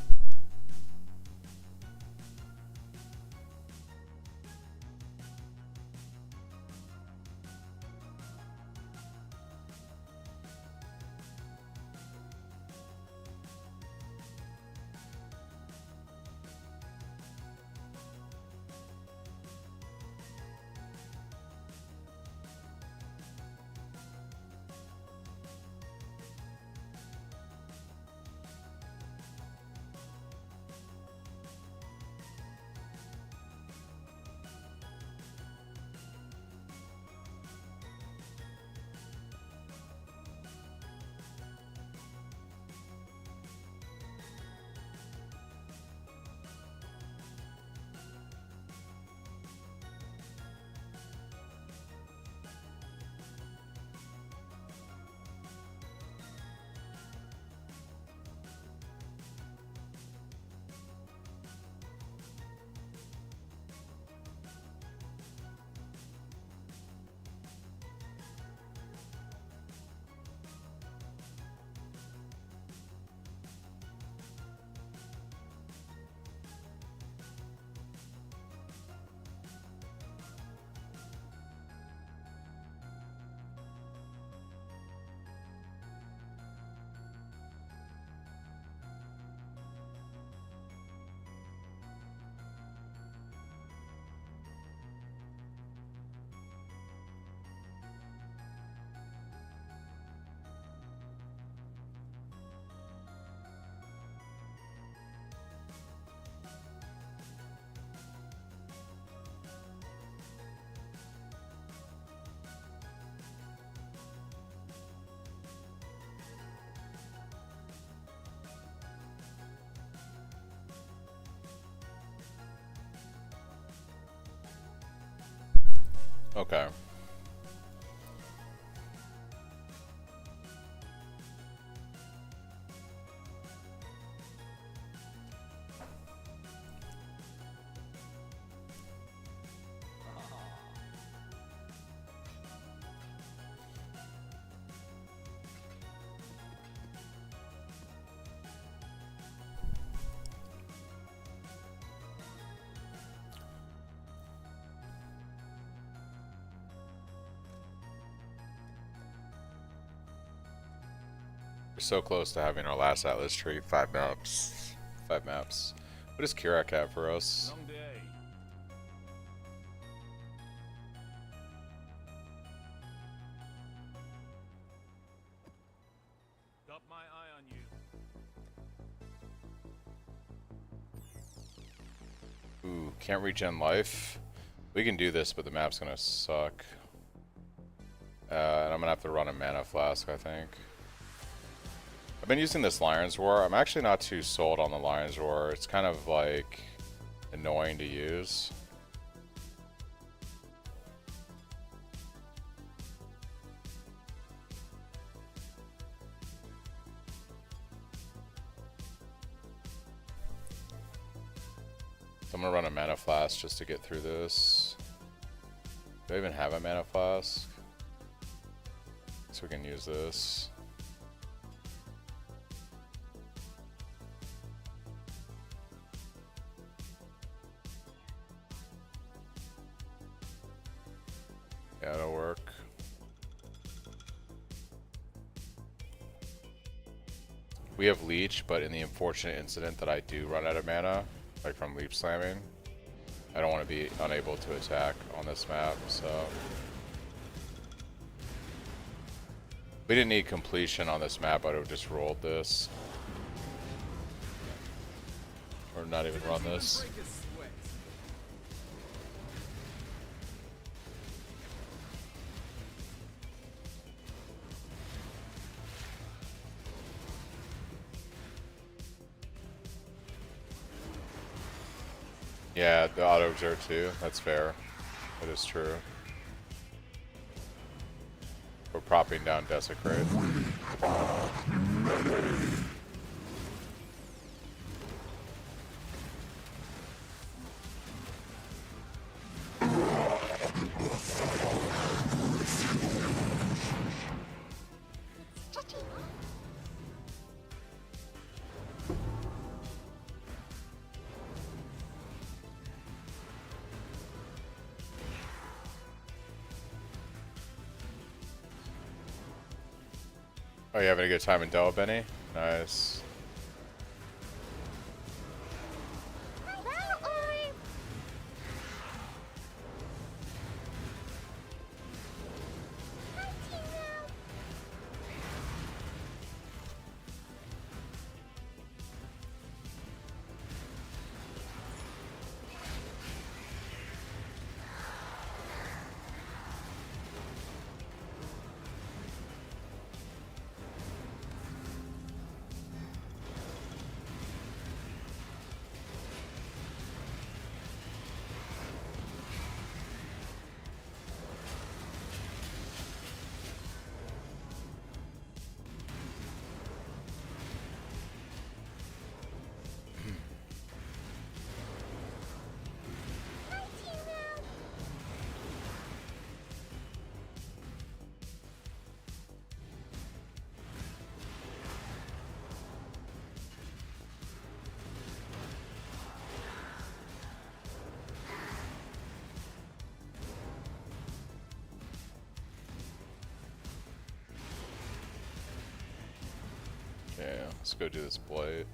Okay. We're so close to having our last Atlas tree. 5 maps. 5 maps. What does Kirak have for us? Long day. Got my eye on you. Ooh, can't regen life. We can do this, but the map's gonna suck. And I'm gonna have to run a mana flask, I think. I've been using this Lion's Roar. I'm actually not too sold on the Lion's Roar. It's kind of like annoying to use. So I'm gonna run a mana flask just to get through this. Do I even have a mana flask? So we can use this. Yeah, it'll work. We have Leech, but in the unfortunate incident that I do run out of mana, like from Leap Slamming, I don't want to be unable to attack on this map, so... We didn't need completion on this map, I would have just rolled this. Or not even run this. Yeah, the auto exert too. That's fair. That is true. We're propping down Desecrate. Oh, you having a good time in Dell, Benny? Nice. Battle orb! Hunting now! Hunting now! Yeah, let's go do this blade.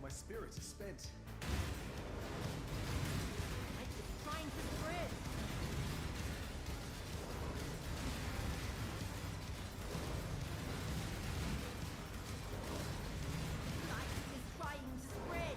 My spirit is spent. Trying to spread. Light is trying to spread.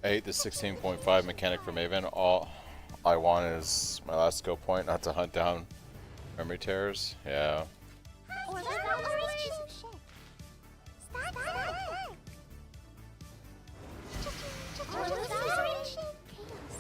I hate the 16.5 mechanic for Maven. All I want is my last skill point, not to hunt down memory tears. Yeah. Or the operation ship. Stop! Or the operation chaos.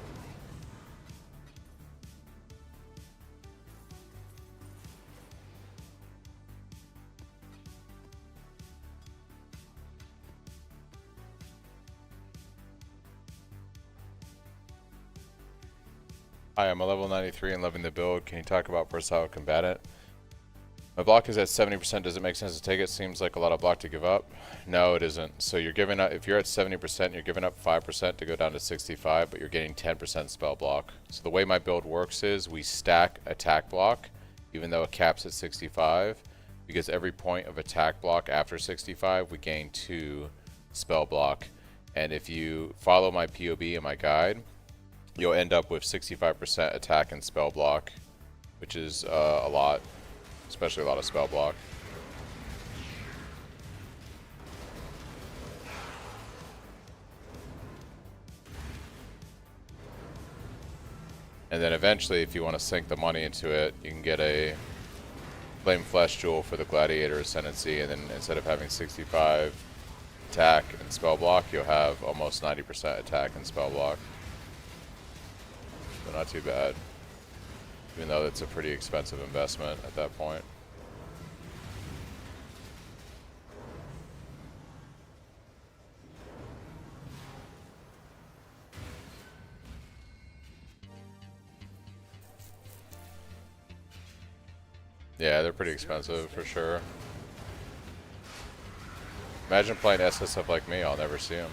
Hi, I'm a level 93 and loving the build. Can you talk about versatile combatant? My block is at 70%. Does it make sense to take it? Seems like a lot of block to give up. No, it isn't. So you're giving up, if you're at 70%, you're giving up 5% to go down to 65, but you're getting 10% spell block. So the way my build works is we stack attack block, even though it caps at 65, because every point of attack block after 65, we gain 2 spell block. And if you follow my POB and my guide, you'll end up with 65% attack and spell block, which is a lot. Especially a lot of spell block. And then eventually, if you want to sink the money into it, you can get a Flame Flesh Jewel for the Gladiator Ascendancy, and then instead of having 65 attack and spell block, you'll have almost 90% attack and spell block. So not too bad. Even though it's a pretty expensive investment at that point. Yeah, they're pretty expensive for sure. Imagine playing SSF like me, I'll never see them.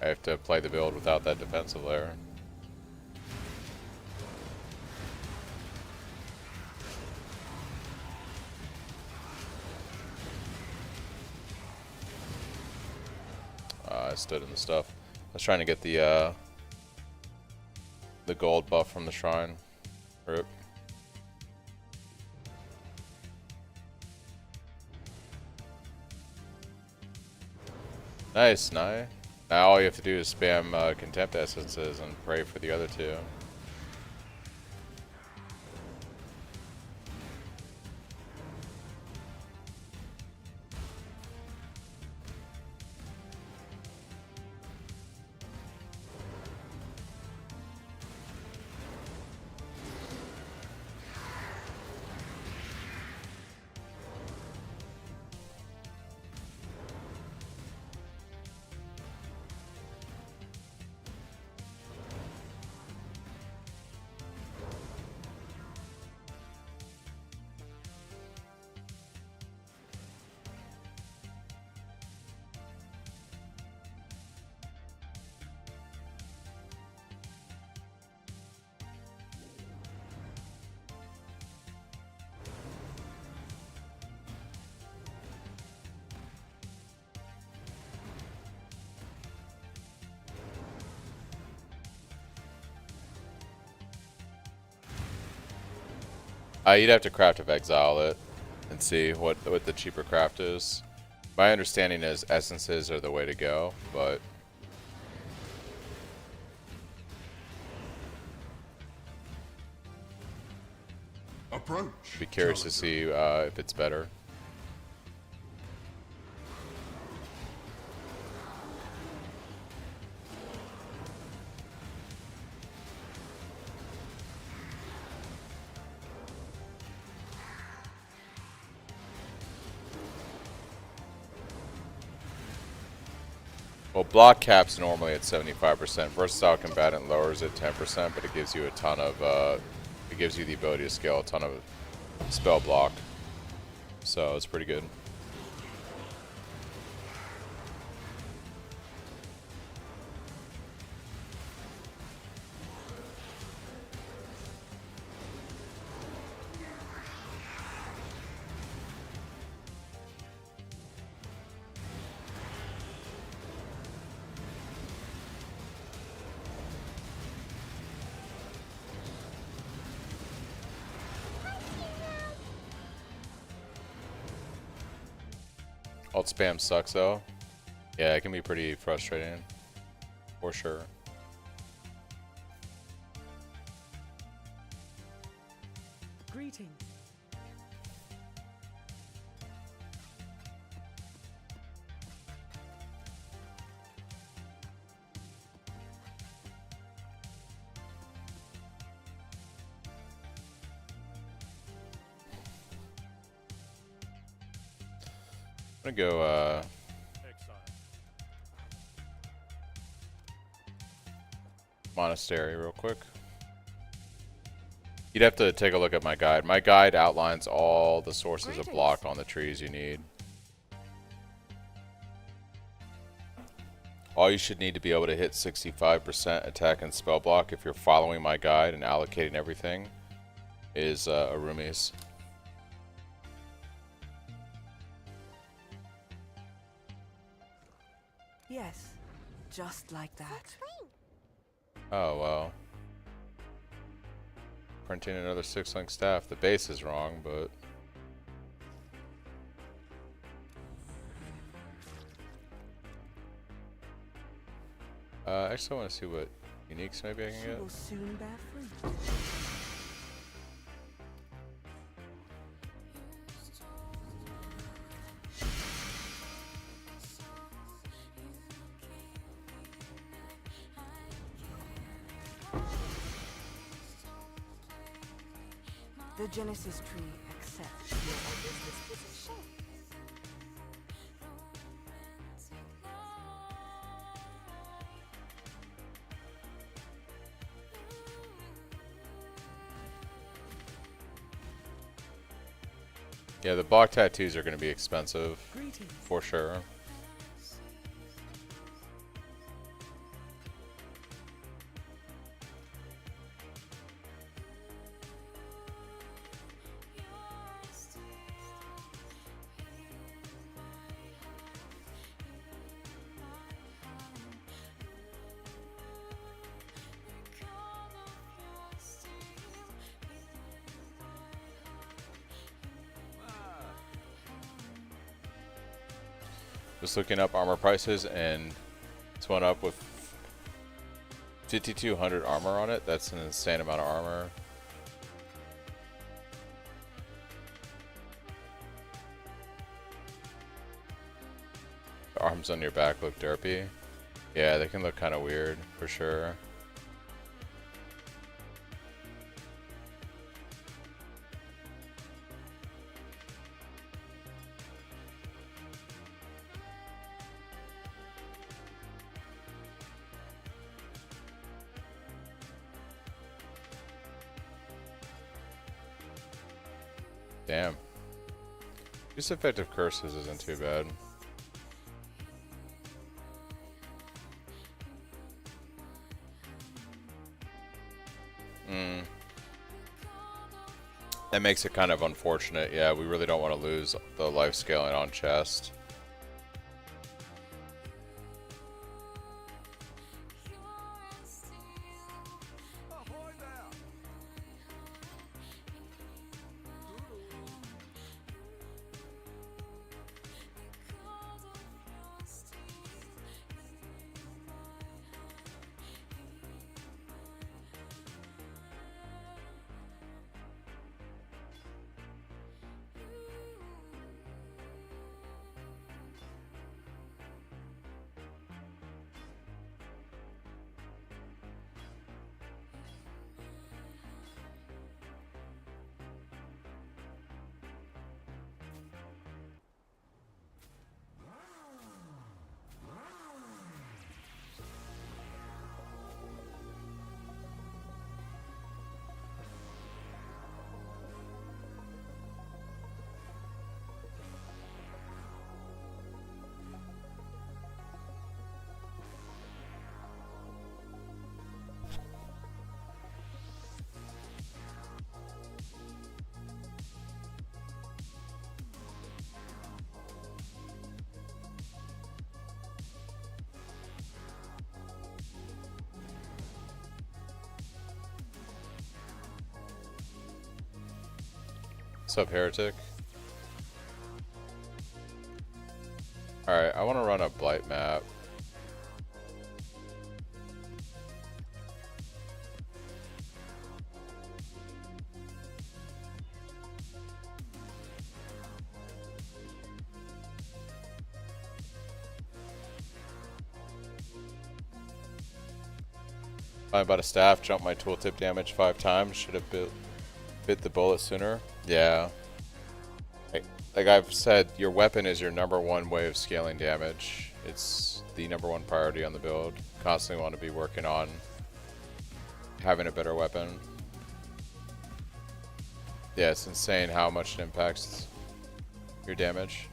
I have to play the build without that defensive layer. I stood in the stuff. I was trying to get the gold buff from the shrine. Rip. Nice, Nye. Now all you have to do is spam contempt essences and pray for the other two. You'd have to craft of exile it and see what the cheaper craft is. My understanding is essences are the way to go, but Approach. be curious to see if it's better. Well, block cap's normally at 75%. Versatile combatant lowers it 10%, but it gives you a ton of, it gives you the ability to scale a ton of spell block. So it's pretty good. Alt spam sucks though. Yeah, it can be pretty frustrating. For sure. Greetings. I'm gonna go Exile. monastery real quick. You'd have to take a look at my guide. My guide outlines all the sources of block on the trees you need. All you should need to be able to hit 65% attack and spell block if you're following my guide and allocating everything is Arumi's. Yes, just like that. Explain. Oh, well. Printing another 6-link staff. The base is wrong, but... actually, I want to see what uniques maybe I can She get. will soon bear fruit. The Genesis tree accepts your Piece of shit. Yeah, the block tattoos are going to be expensive, greetings. for sure. Just looking up armor prices, and this one up with 5,200 armor on it. That's an insane amount of armor. The arms on your back look derpy. Yeah, they can look kind of weird, for sure. Damn. Use effective curses isn't too bad. That makes it kind of unfortunate. Yeah, we really don't want to lose the life scaling on chest. Ahoy there! What's up, Heretic? Alright, I want to run a Blight map. I bought a staff, jumped my tooltip damage 5 times. Should have bit the bullet sooner. Yeah. Like I've said, your weapon is your #1 way of scaling damage. It's the #1 priority on the build. Constantly want to be working on having a better weapon. Yeah, it's insane how much it impacts your damage.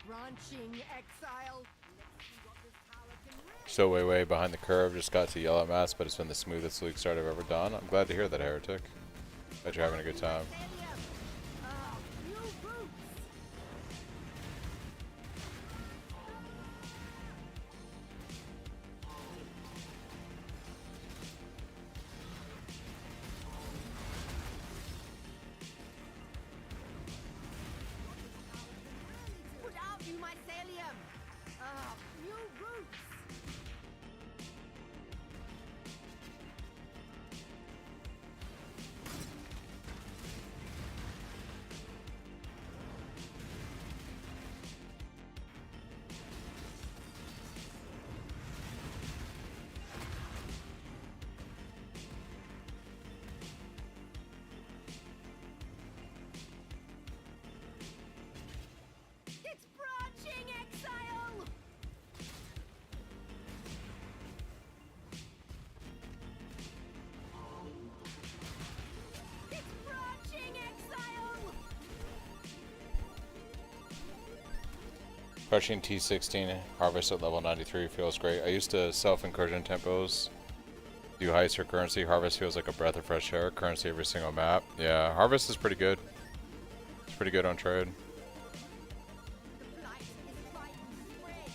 branching exile. Let's see what this power can really Still way behind the curve. Just got to yellow mass, but it's been the smoothest league start I've ever done. I'm glad to hear that, Heretic. Bet you're having a good time. New roots. Put out you mycelium. New roots. It's branching exile. It's branching exile. Crushing T16 harvest at level 93 feels great. I used to self-incursion tempos. Do heist or currency. Harvest feels like a breath of fresh air. Currency every single map. Yeah, harvest is pretty good. It's pretty good on trade. The blight is trying to spread.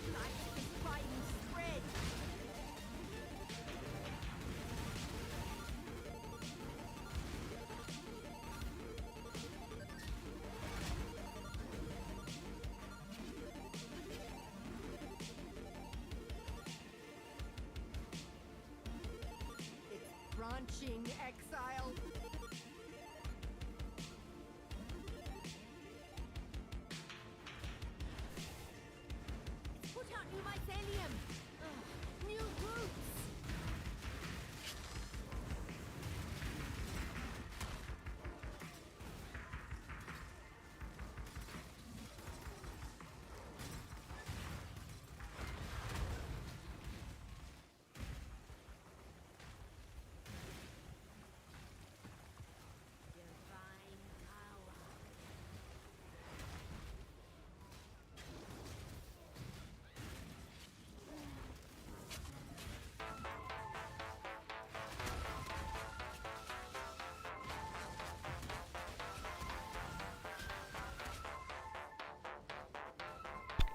The blight is trying to spread. It's branching exile. Put out new mycelium. New roots. Divine power.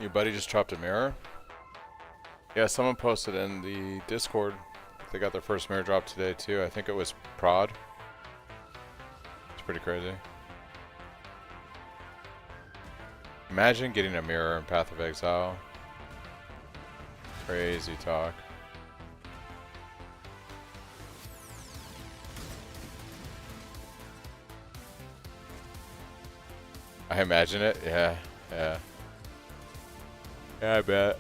Your buddy just dropped a mirror? Yeah, someone posted in the Discord. They got their first mirror drop today too. I think it was Prod. It's pretty crazy. Imagine getting a mirror in Path of Exile. Crazy talk. I imagine it. Yeah. Yeah, I bet.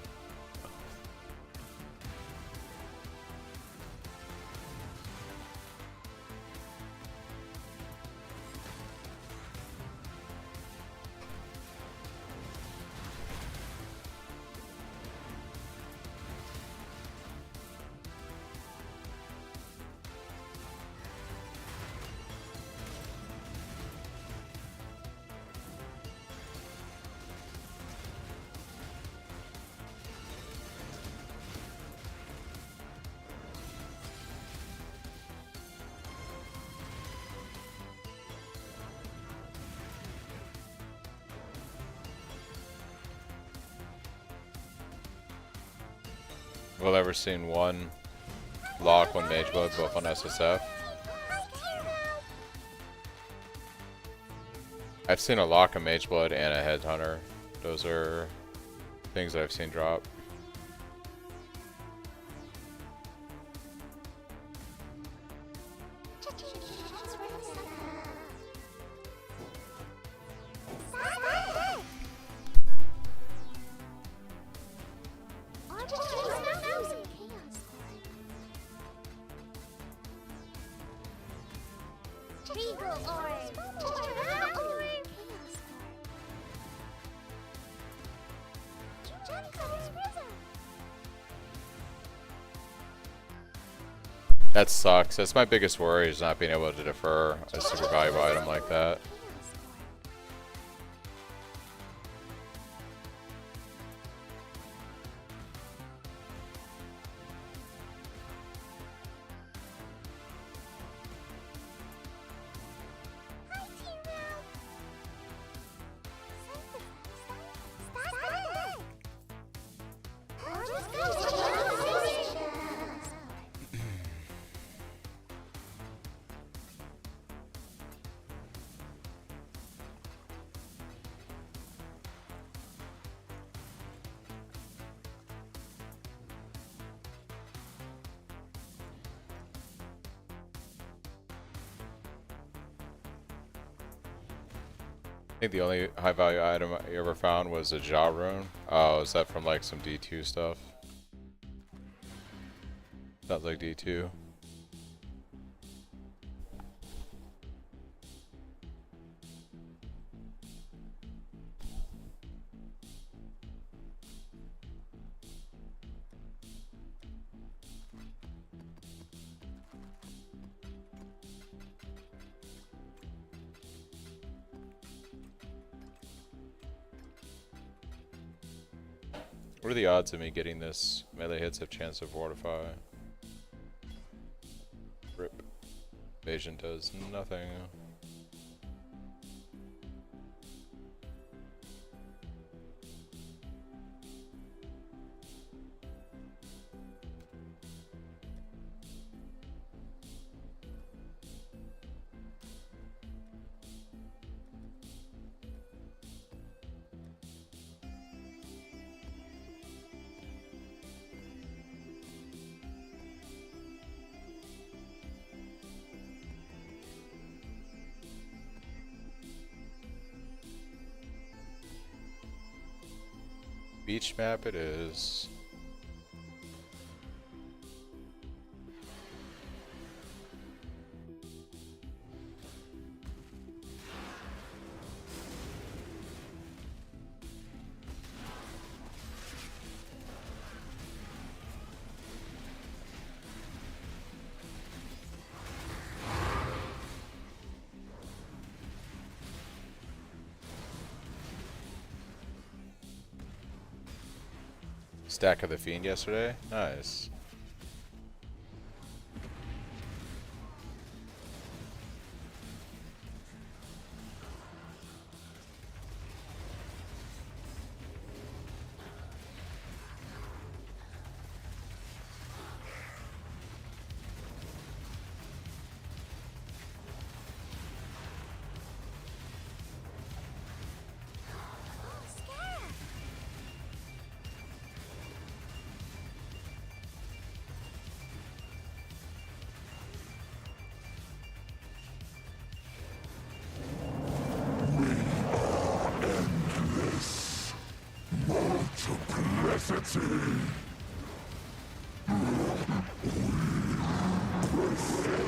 We'll ever seen one lock, one mage blood, both on SSF. I've seen a lock, a mage blood, and a headhunter. Those are things that I've seen drop. Regal Orb! Chaos Orb! That sucks. That's my biggest worry, is not being able to defer a super valuable item like that. I think the only high value item I ever found was a jaw rune. Oh, is that from like some D2 stuff? Sounds like D2. What are the odds of me getting this? Melee hits have chance to fortify. Rip. Evasion does nothing. Beach map it is. Stack of the Fiend yesterday? Nice.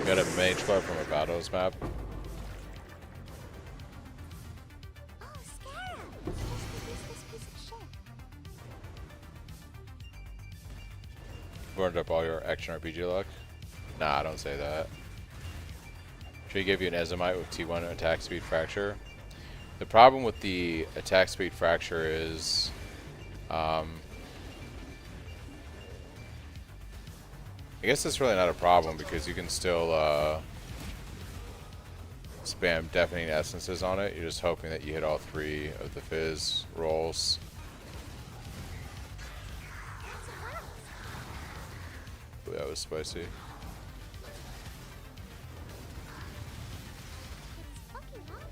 Got a mage club from a battles map. Oh, Scarab! Just use this piece of shit. Burned up all your action RPG luck? Nah, don't say that. Should he give you an Ezomite with T1 attack speed fracture? The problem with the attack speed fracture is I guess it's really not a problem because you can still spam deafening essences on it. You're just hoping that you hit all 3 of the fizz rolls. Ooh, that was spicy. It's fucking hot.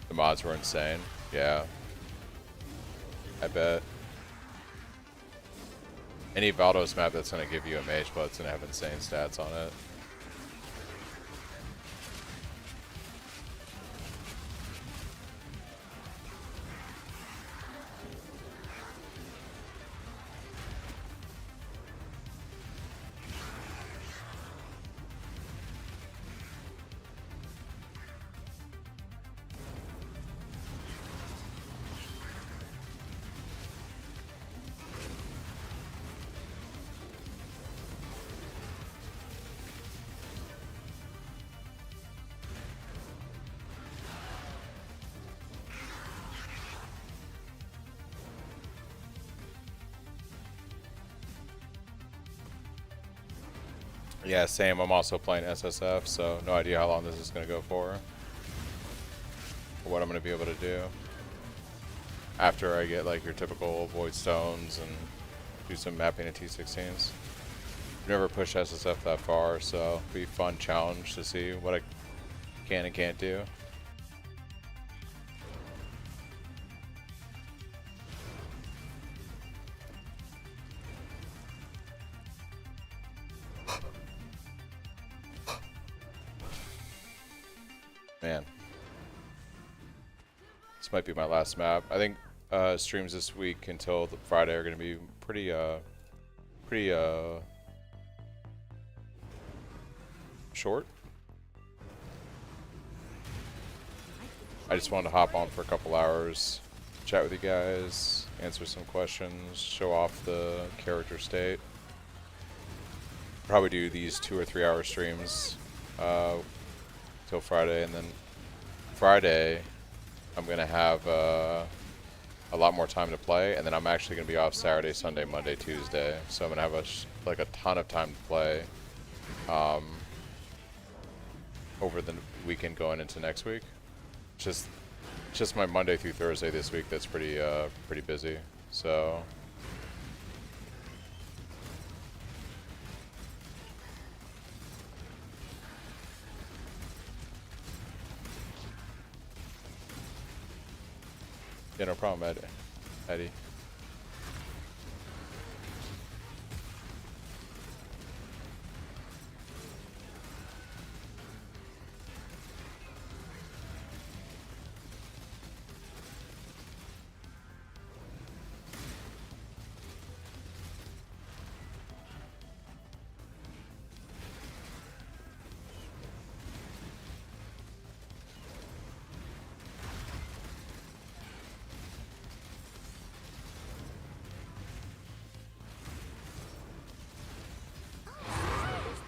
The mods were insane. Yeah. I bet. Any Valdos map that's going to give you a mage blood's going to have insane stats on it. Yeah, same. I'm also playing SSF, so no idea how long this is going to go for. Or what I'm going to be able to do. After I get like your typical void stones and do some mapping at T16s. Never push SSF that far, so it'll be a fun challenge to see what I can and can't do. Man. This might be my last map. I think streams this week until Friday are going to be pretty short. I just wanted to hop on for a couple hours, chat with you guys, answer some questions, show off the character state. Probably do these 2 or 3 hour streams till Friday, and then Friday I'm gonna have a lot more time to play, and then I'm actually gonna be off Saturday, Sunday, Monday, Tuesday, so I'm gonna have like a ton of time to play over the weekend going into next week. Just my Monday through Thursday this week that's pretty busy. So yeah, no problem, Eddie.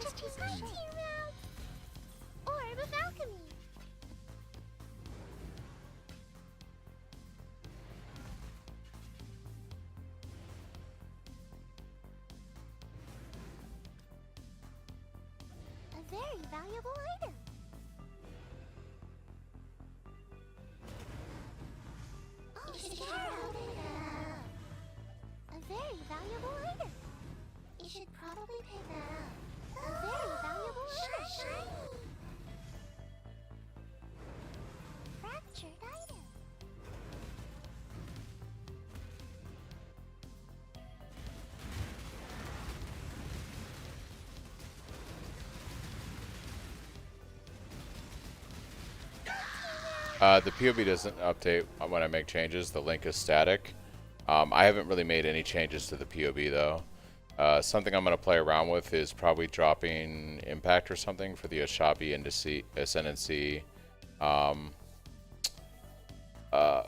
Just keep pushing. Orb of alchemy. A very valuable item. Oh, Scarab. A very valuable item. You should probably pick that up. A very valuable item. Shiny. Fractured item. The POV doesn't update when I make changes. The link is static. I haven't really made any changes to the POV though. Something I'm going to play around with is probably dropping Impact or something for the Ashabi Ascendancy.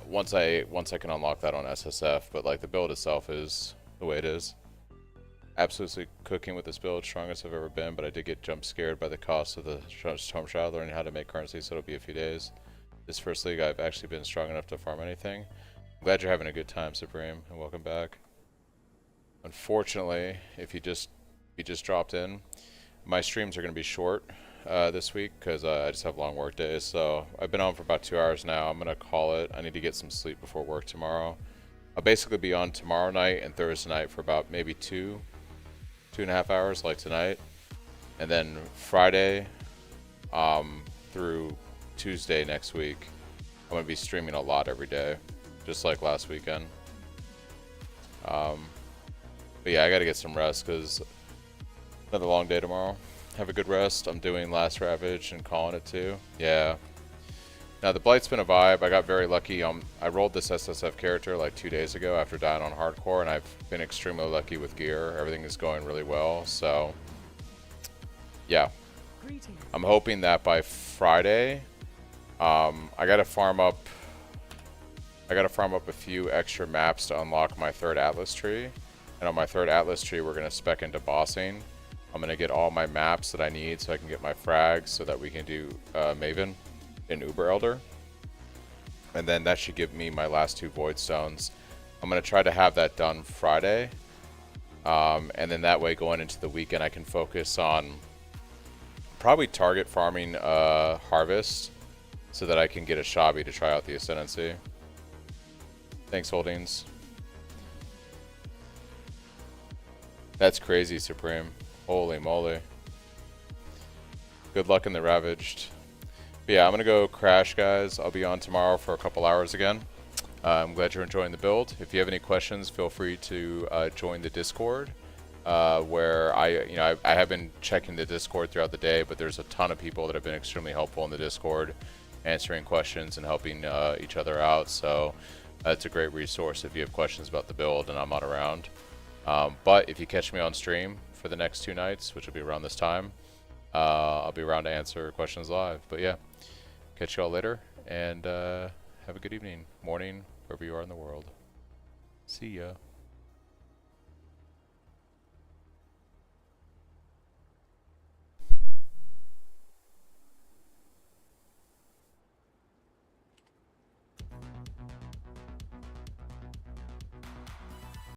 Once I can unlock that on SSF, but like the build itself is the way it is. Absolutely cooking with this build, strongest I've ever been, but I did get jump scared by the cost of the Storm Shroud, learning how to make currency, so it'll be a few days. This first league I've actually been strong enough to farm anything. I'm glad you're having a good time, Supreme, and welcome back. Unfortunately, if you just dropped in, my streams are going to be short this week because I just have long work days. So I've been on for about 2 hours now. I'm going to call it. I need to get some sleep before work tomorrow. I'll basically be on tomorrow night and Thursday night for about maybe 2.5 hours like tonight. And then Friday through Tuesday next week, I'm going to be streaming a lot every day, just like last weekend. But yeah, I got to get some rest because another long day tomorrow. Have a good rest. I'm doing Last Ravage and calling it too. Yeah. Now the Blight's been a vibe. I got very lucky. I rolled this SSF character like 2 days ago after dying on hardcore, and I've been extremely lucky with gear. Everything is going really well. So yeah, I'm hoping that by Friday, I gotta farm up a few extra maps to unlock my 3rd Atlas tree. And on my 3rd Atlas tree, we're gonna spec into bossing. I'm gonna get all my maps that I need so I can get my frags so that we can do Maven and Uber Elder. And then that should give me my last 2 Void Stones. I'm gonna try to have that done Friday. And then that way going into the weekend, I can focus on probably target farming Harvest so that I can get a Shabi to try out the Ascendancy. Thanks, Holdings. That's crazy, Supreme. Holy moly. Good luck in the Ravaged. But yeah, I'm gonna go crash, guys. I'll be on tomorrow for a couple hours again. I'm glad you're enjoying the build. If you have any questions, feel free to join the Discord, where I have been checking the Discord throughout the day, but there's a ton of people that have been extremely helpful in the Discord, answering questions and helping each other out. So it's a great resource if you have questions about the build and I'm not around. But if you catch me on stream for the next 2 nights, which will be around this time, I'll be around to answer questions live. But yeah, catch y'all later, and have a good evening, morning, wherever you are in the world. See ya.